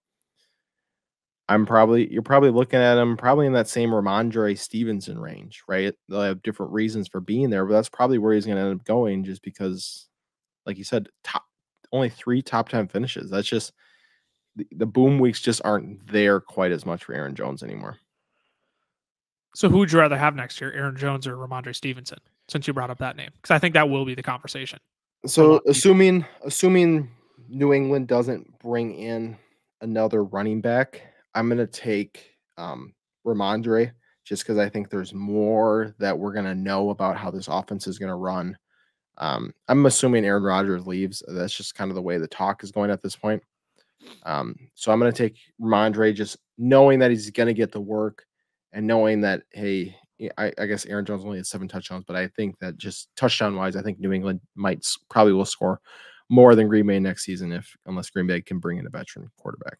you're probably looking at him probably in that same Ramondre Stevenson range, right? They'll have different reasons for being there, but that's probably where he's going to end up going, just because, like you said, only 3 top 10 finishes. That's just the boom weeks just aren't there quite as much for Aaron Jones anymore. So who would you rather have next year, Aaron Jones or Ramondre Stevenson, since you brought up that name? Because I think that will be the conversation. So assuming New England doesn't bring in another running back, I'm going to take Ramondre, just because I think there's more that we're going to know about how this offense is going to run. I'm assuming Aaron Rodgers leaves. That's just kind of the way the talk is going at this point. So I'm going to take Ramondre, just knowing that he's going to get the work, and knowing that, hey, I guess Aaron Jones only had 7 touchdowns, but I think that just touchdown-wise, I think New England probably will score more than Green Bay next season, unless Green Bay can bring in a veteran quarterback.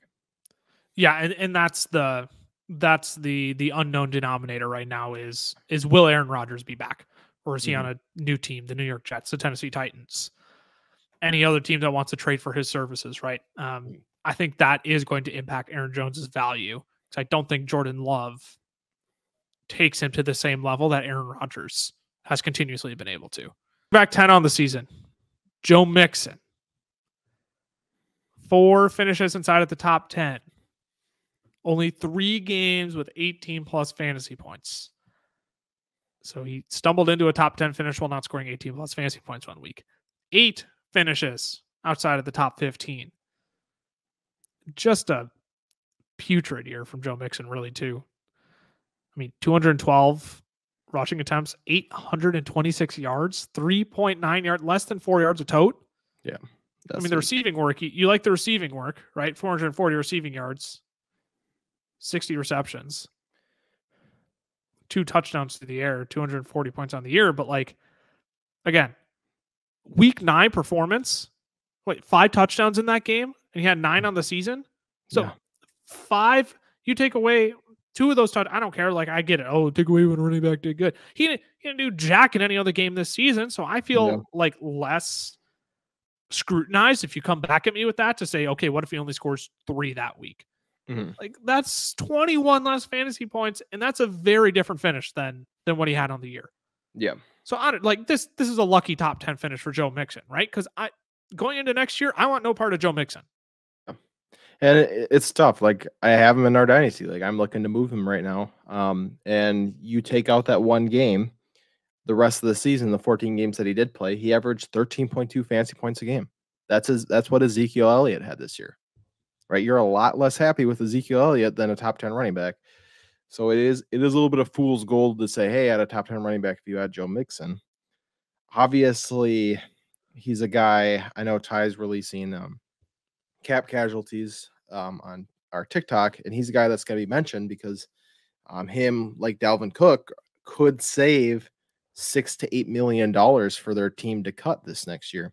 Yeah, and that's the unknown denominator right now is will Aaron Rodgers be back, or is he on a new team, the New York Jets, the Tennessee Titans, any other team that wants to trade for his services, right? I think that is going to impact Aaron Jones's value, because I don't think Jordan Love takes him to the same level that Aaron Rodgers has continuously been able to. Back 10 on the season, Joe Mixon. 4 finishes inside of the top 10. Only 3 games with 18 plus fantasy points. So he stumbled into a top 10 finish while not scoring 18 plus fantasy points one week. 8 finishes outside of the top 15. Just a putrid year from Joe Mixon, really, too. I mean, 212 rushing attempts, 826 yards, 3.9 yards, less than 4 yards a tote. Yeah. I mean, the receiving work, you like the receiving work, right? 440 receiving yards, 60 receptions, 2 touchdowns to the air, 240 points on the year. But like, again, week 9 performance, 5 touchdowns in that game, and he had 9 on the season. So 5, you take away 2 of those touchdowns. I don't care. Like, I get it. Oh, take away when a running back did good. He didn't do jack in any other game this season. So I feel like less scrutinized if you come back at me with that to say, okay, what if he only scores 3 that week? Like, that's 21 less fantasy points, and that's a very different finish than what he had on the year. Yeah. So this is a lucky top 10 finish for Joe Mixon, right? Because going into next year, I want no part of Joe Mixon. And it's tough. Like, I have him in our dynasty. Like, I'm looking to move him right now. And you take out that one game, the rest of the season, the 14 games that he did play, he averaged 13.2 fantasy points a game. That's what Ezekiel Elliott had this year, right? You're a lot less happy with Ezekiel Elliott than a top 10 running back. So it is a little bit of fool's gold to say, hey, at a top 10 running back, if you had Joe Mixon, obviously he's a guy. I know Ty's releasing cap casualties on our TikTok, and he's a guy that's going to be mentioned because him, like Dalvin Cook, could save $6 to $8 million for their team to cut this next year.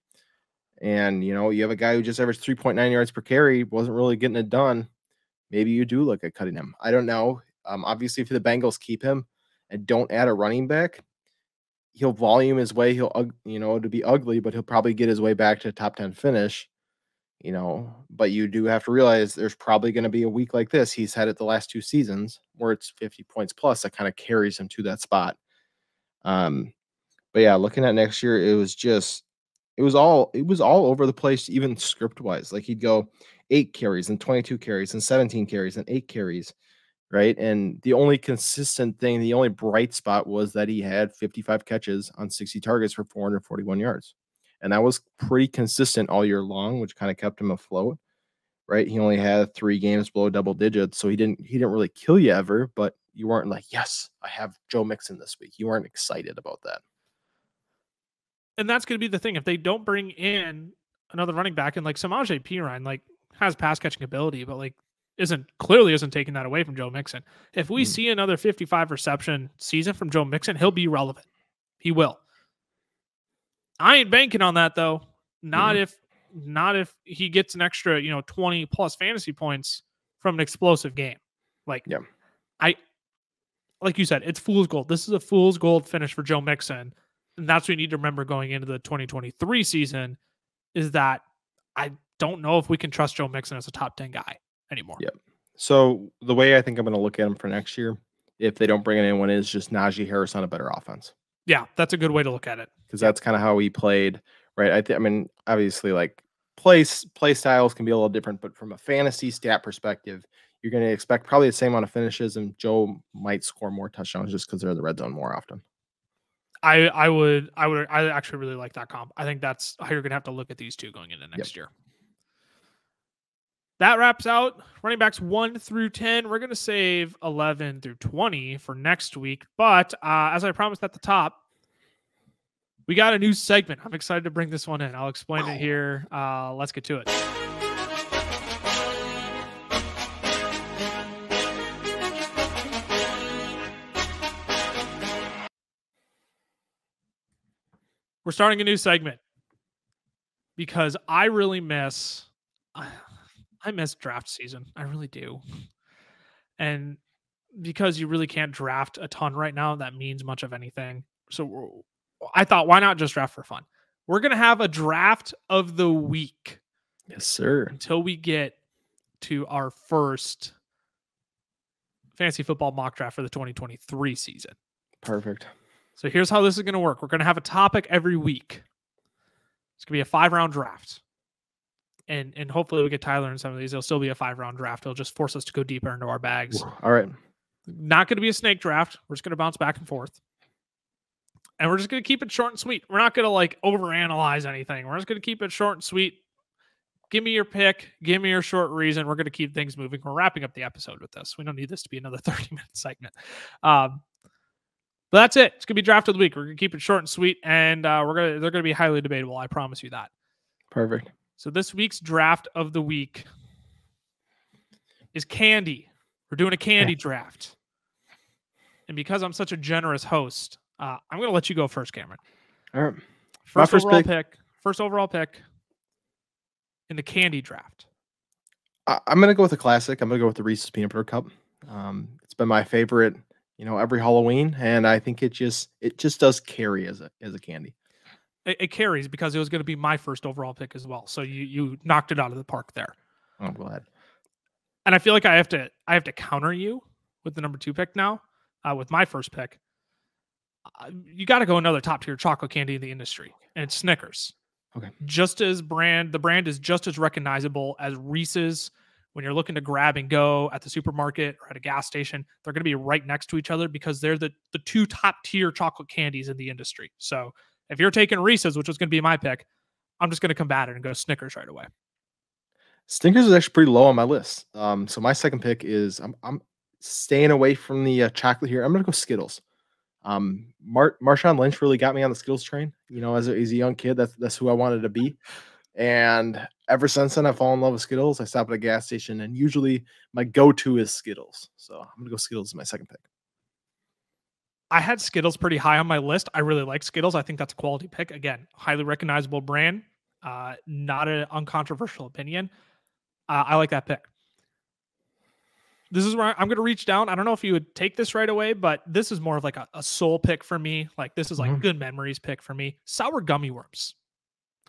And you have a guy who just averaged 3.9 yards per carry, wasn't really getting it done. Maybe you do look at cutting him. I don't know. Obviously, if the Bengals keep him and don't add a running back, he'll volume his way. He'll, to be ugly, but he'll probably get his way back to a top 10 finish. But you do have to realize there's probably going to be a week like this. He's had it the last 2 seasons where it's 50 points plus that kind of carries him to that spot. But yeah, looking at next year, it was all over the place, even script wise. Like he'd go 8 carries and 22 carries and 17 carries and 8 carries. Right. And the only consistent thing, the only bright spot was that he had 55 catches on 60 targets for 441 yards. And that was pretty consistent all year long, which kind of kept him afloat. Right. He only had 3 games below double digits. So he didn't really kill you ever, but you weren't like, yes, I have Joe Mixon this week. You weren't excited about that. And that's going to be the thing. If they don't bring in another running back, and like Samaje Perine, like has pass catching ability, but like isn't taking that away from Joe Mixon. If we see another 55 reception season from Joe Mixon, he'll be relevant. He will. I ain't banking on that though. Not if he gets an extra, 20 plus fantasy points from an explosive game. Like you said, it's fool's gold. This is a fool's gold finish for Joe Mixon. And that's what you need to remember going into the 2023 season is that I don't know if we can trust Joe Mixon as a top 10 guy anymore. Yep. So the way I think I'm going to look at him for next year, if they don't bring in anyone, is just Najee Harris on a better offense. Yeah, that's a good way to look at it. Because that's kind of how he played, right? I mean, obviously, like play styles can be a little different, but from a fantasy stat perspective, you're going to expect probably the same amount of finishes, and Joe might score more touchdowns just because they're in the red zone more often. I actually really like that comp. I think that's how you're going to have to look at these two going into next year. That wraps out running backs 1 through 10. We're going to save 11 through 20 for next week. But as I promised at the top, we got a new segment. I'm excited to bring this one in. I'll explain it here. Let's get to it. We're starting a new segment because I really miss draft season. I really do. And because you really can't draft a ton right now, that means much of anything. So I thought, why not just draft for fun? We're going to have a draft of the week. Yes, sir. Until we get to our first fantasy football mock draft for the 2023 season. Perfect. So here's how this is going to work. We're going to have a topic every week. It's going to be a 5-round draft. And hopefully we get Tyler in some of these. It'll still be a 5-round draft. It'll just force us to go deeper into our bags. All right. Not going to be a snake draft. We're just going to bounce back and forth. And we're just going to keep it short and sweet. We're not going to like overanalyze anything. We're just going to keep it short and sweet. Give me your pick. Give me your short reason. We're going to keep things moving. We're wrapping up the episode with this. We don't need this to be another 30-minute segment. But that's it. It's going to be draft of the week. We're going to keep it short and sweet. And they're going to be highly debatable. I promise you that. Perfect. So this week's draft of the week is candy. We're doing a candy draft. And because I'm such a generous host, I'm going to let you go first, Cameron. All right. First overall pick in the candy draft. I'm going to go with a classic. I'm going to go with the Reese's Peanut Butter Cup. It's been my favorite, every Halloween, and I think it just does carry as a candy. It carries because it was going to be my first overall pick as well. So you knocked it out of the park there. I'm glad. And I feel like I have to counter you with the number 2 pick now. With my first pick, you got to go another top tier chocolate candy in the industry, and it's Snickers. Okay. The brand is just as recognizable as Reese's when you're looking to grab and go at the supermarket or at a gas station, they're going to be right next to each other because they're the two top tier chocolate candies in the industry. So if you're taking Reese's, which was going to be my pick, I'm just going to combat it and go Snickers right away. Snickers is actually pretty low on my list. So my second pick is I'm staying away from the chocolate here. I'm gonna go Skittles. Marshawn Lynch really got me on the Skittles train. You know, as a young kid, that's who I wanted to be. And ever since then, I fall in love with Skittles. I stop at a gas station, and usually my go-to is Skittles. So I'm gonna go Skittles as my second pick. I had Skittles pretty high on my list. I really like Skittles. I think that's a quality pick. Again, highly recognizable brand. Not an uncontroversial opinion. I like that pick. This is where I'm going to reach down. I don't know if you would take this right away, but this is more of like a soul pick for me. Like this is like good memories pick for me. Sour gummy worms.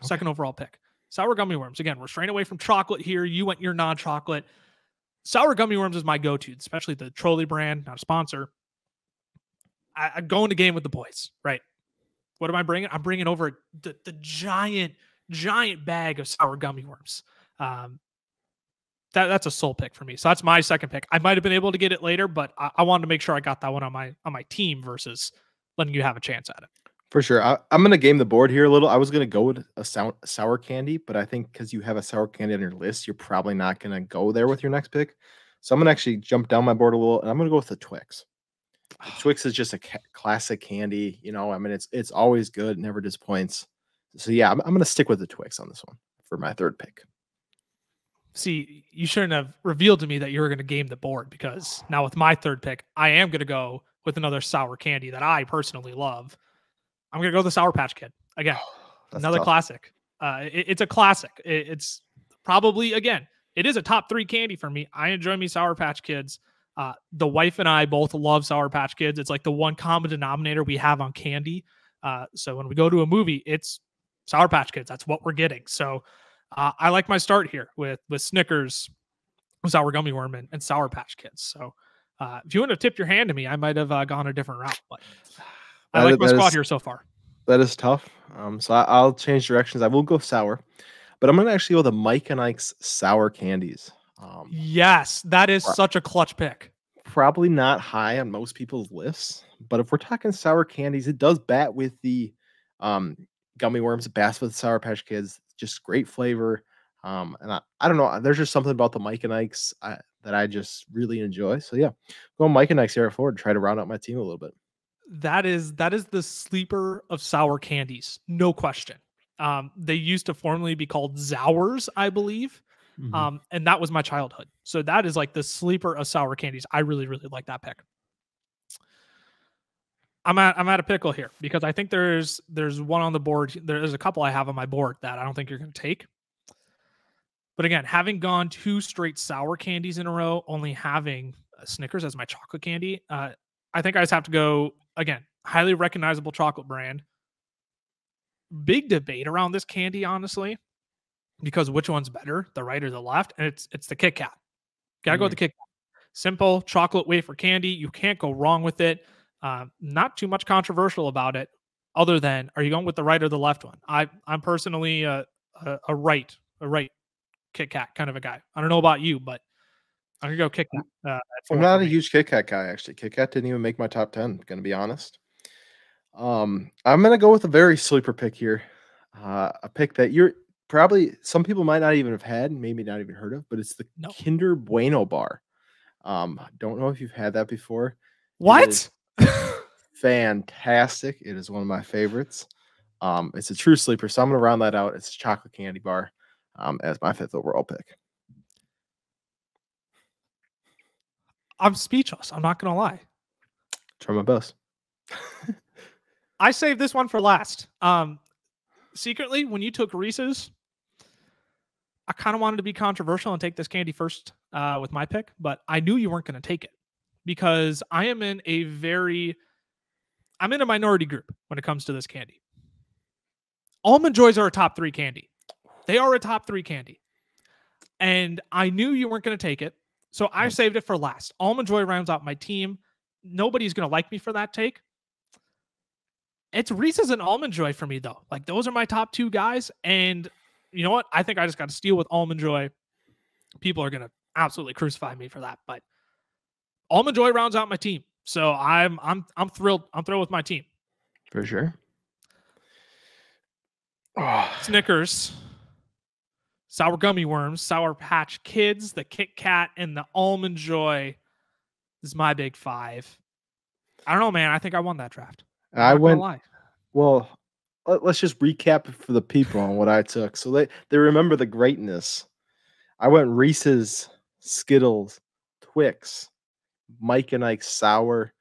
Second overall pick. Sour gummy worms. Again, we're straying away from chocolate here. You went your non-chocolate. Sour gummy worms is my go-to, especially the Trolley brand, not a sponsor. I go into game with the boys, right? What am I bringing? I'm bringing over the giant bag of sour gummy worms. That's a soul pick for me. So that's my second pick. I might have been able to get it later, but I wanted to make sure I got that one on my team versus letting you have a chance at it. For sure. I'm going to game the board here a little. I was going to go with a sour candy, but I think because you have a sour candy on your list, you're probably not going to go there with your next pick. So I'm going to actually jump down my board a little, and I'm going to go with the Twix. Twix is just a classic candy. You know, I mean, it's always good, never disappoints. So yeah, I'm going to stick with the Twix on this one for my third pick. See, you shouldn't have revealed to me that you were going to game the board, because now with my third pick, I am going to go with another sour candy that I personally love. I'm going to go the Sour Patch Kid. Again, another tough classic. It's a classic. It's probably, again, it is a top 3 candy for me. I enjoy me Sour Patch Kids. The wife and I both love Sour Patch Kids. It's like the one common denominator we have on candy. So when we go to a movie, it's Sour Patch Kids. That's what we're getting. So I like my start here with Snickers, sour gummy worm, and Sour Patch Kids. So if you want to tip your hand to me, I might have gone a different route. But I like my squad here so far. That is tough. So I'll change directions. I will go sour, but I'm going to actually go the Mike and Ike's sour candies. Yes, that is such a clutch pick. Probably not high on most people's lists, but if we're talking sour candies, it does bat with the gummy worms, it bats with Sour Patch Kids. Just great flavor. And I don't know. There's just something about the Mike and Ike's that I just really enjoy. So yeah, go Mike and Ike's here forward. Try to round out my team a little bit. That is the sleeper of sour candies, no question. They used to formerly be called Zours, I believe. And that was my childhood. So that is like the sleeper of sour candies. I really, really like that pick. I'm at a pickle here because I think there's one on the board. There's a couple I have on my board that I don't think you're going to take. But again, having gone 2 straight sour candies in a row, only having Snickers as my chocolate candy, I think I just have to go, again, highly recognizable chocolate brand. Big debate around this candy, honestly, because which one's better, the right or the left? And it's the Kit Kat. Gotta go with the Kit Kat. Simple chocolate wafer candy. You can't go wrong with it. Not too much controversial about it, other than, are you going with the right or the left one? I'm personally a right Kit Kat kind of a guy. I don't know about you, but I'm gonna go Kit Kat. I'm not a huge Kit Kat guy, actually. Kit Kat didn't even make my top 10. Gonna be honest. I'm gonna go with a very sleeper pick here. A pick that you're probably, some people might not even have had, maybe not even heard of, but it's the Kinder Bueno bar. Don't know if you've had that before. What? Fantastic. It is one of my favorites. It's a true sleeper, so I'm gonna round that out. It's a chocolate candy bar as my 5th overall pick. I'm speechless. I'm not gonna lie. Try my best. I saved this one for last. Secretly, when you took Reese's, I kind of wanted to be controversial and take this candy first with my pick, but I knew you weren't going to take it because I'm in a minority group when it comes to this candy. Almond Joys are a top 3 candy. They are a top 3 candy. And I knew you weren't going to take it, so I saved it for last. Almond Joy rounds out my team. Nobody's going to like me for that take. It's Reese's and Almond Joy for me, though. Like, those are my top 2 guys. And you know what? I think I just got to steal with Almond Joy. People are going to absolutely crucify me for that. But Almond Joy rounds out my team. So I'm thrilled. I'm thrilled with my team. For sure. Snickers, Sour Gummy Worms, Sour Patch Kids, the Kit Kat, and the Almond Joy. This is my big five. I don't know, man. I think I won that draft. I went. Well, let's just recap it for the people on what I took, so they remember the greatness. I went Reese's, Skittles, Twix, Mike and Ike Sour,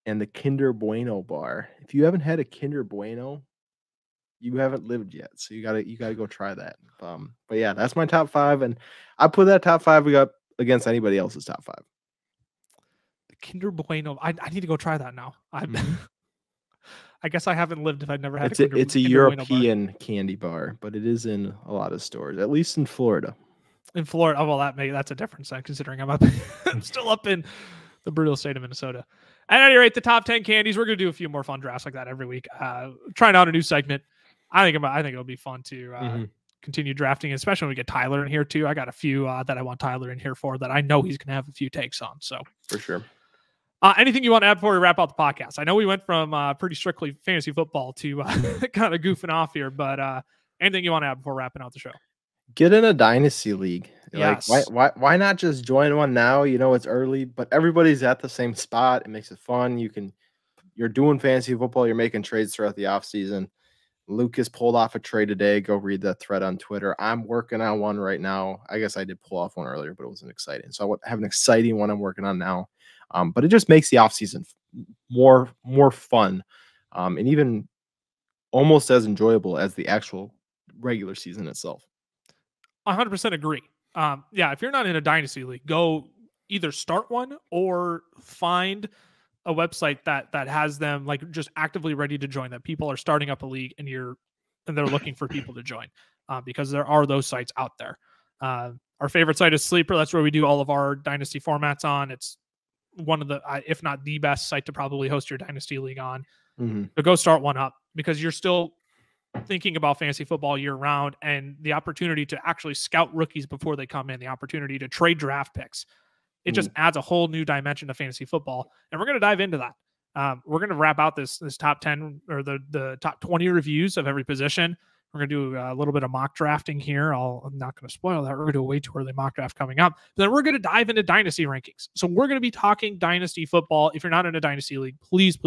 and the Kinder Bueno bar. If you haven't had a Kinder Bueno, you haven't lived yet. So you gotta go try that. But yeah, that's my top five, and I put that top five up against anybody else's top five. The Kinder Bueno. I need to go try that now. I guess I haven't lived if I've never had it's a European candy bar, but it is in a lot of stores, at least in Florida. In Florida, well, that's a difference considering I'm still up in the brutal state of Minnesota. At any rate, the top 10 candies. We're gonna do a few more fun drafts like that every week. Trying out a new segment. I think it'll be fun to continue drafting, especially when we get Tyler in here too. I got a few that I want Tyler in here for that I know he's gonna have a few takes on. So for sure. Anything you want to add before we wrap out the podcast? I know we went from pretty strictly fantasy football to kind of goofing off here, but anything you want to add before wrapping out the show? Get in a dynasty league. Yes. Like why not just join one now? You know, it's early, but everybody's at the same spot. It makes it fun. You're doing fantasy football. You're making trades throughout the off season. Lucas pulled off a trade today. Go read that thread on Twitter. I'm working on one right now. I guess I did pull off one earlier, but it wasn't exciting. So I have an exciting one I'm working on now. But it just makes the offseason more fun, and even almost as enjoyable as the actual regular season itself. 100% agree. Yeah, if you're not in a dynasty league, go either start one or find a website that has them like just actively ready to join, that people are starting up a league and they're looking for people to join, because there are those sites out there. Our favorite site is Sleeper. That's where we do all of our dynasty formats on. It's one of the, if not the best site to probably host your dynasty league on. So go start one up, because you're still thinking about fantasy football year round, and the opportunity to actually scout rookies before they come in, the opportunity to trade draft picks. It just adds a whole new dimension to fantasy football. And we're going to dive into that. We're going to wrap out this top 10 or the top 20 reviews of every position. We're going to do a little bit of mock drafting here. I'm not going to spoil that. We're going to do a way too early mock draft coming up. But then we're going to dive into dynasty rankings. So we're going to be talking dynasty football. If you're not in a dynasty league, please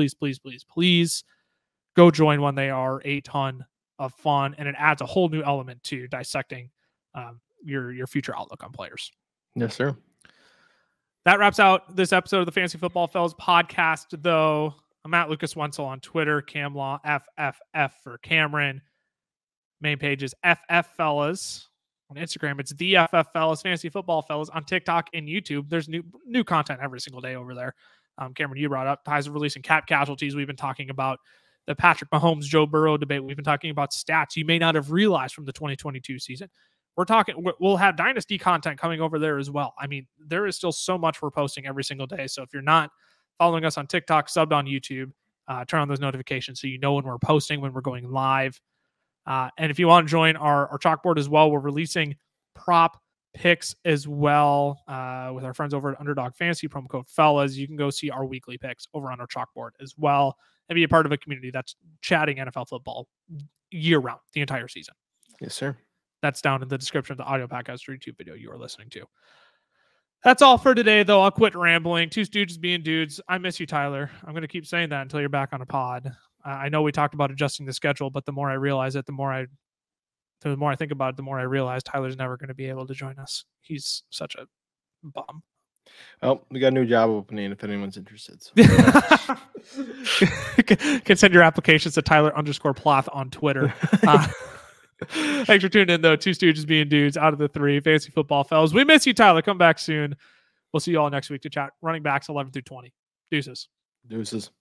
go join one. They are a ton of fun, and it adds a whole new element to dissecting your future outlook on players. Yes, sir. That wraps out this episode of the Fantasy Football Fellas podcast, though. I'm at Lucas Wenzel on Twitter, Camlaw, FFF for Cameron. Main page is FF Fellas. On Instagram, it's the FF Fellas, Fantasy Football Fellas. On TikTok and YouTube, there's new content every single day over there. Cameron, you brought up ties of releasing cap casualties. We've been talking about the Patrick Mahomes, Joe Burrow debate. We've been talking about stats you may not have realized from the 2022 season. We'll have dynasty content coming over there as well. I mean, there is still so much we're posting every single day. So if you're not following us on TikTok, subbed on YouTube, turn on those notifications so you know when we're posting, when we're going live. And if you want to join our chalkboard as well, we're releasing prop picks as well with our friends over at Underdog Fantasy, promo code Fellas. You can go see our weekly picks over on our chalkboard as well and be a part of a community that's chatting NFL football year round, the entire season. Yes, sir. That's down in the description of the audio podcast or YouTube video you are listening to. That's all for today, though. I'll quit rambling. Two stooges being dudes. I miss you, Tyler. I'm going to keep saying that until you're back on a pod. I know we talked about adjusting the schedule, but the more I realize it, the more I think about it, the more I realize Tyler's never going to be able to join us. He's such a bum. Well, we got a new job opening if anyone's interested. So. Can send your applications to Tyler_Ploth on Twitter. Thanks for tuning in, though. Two stooges being dudes out of the three. Fantasy Football Fellas. We miss you, Tyler. Come back soon. We'll see you all next week to chat running backs 11 through 20. Deuces.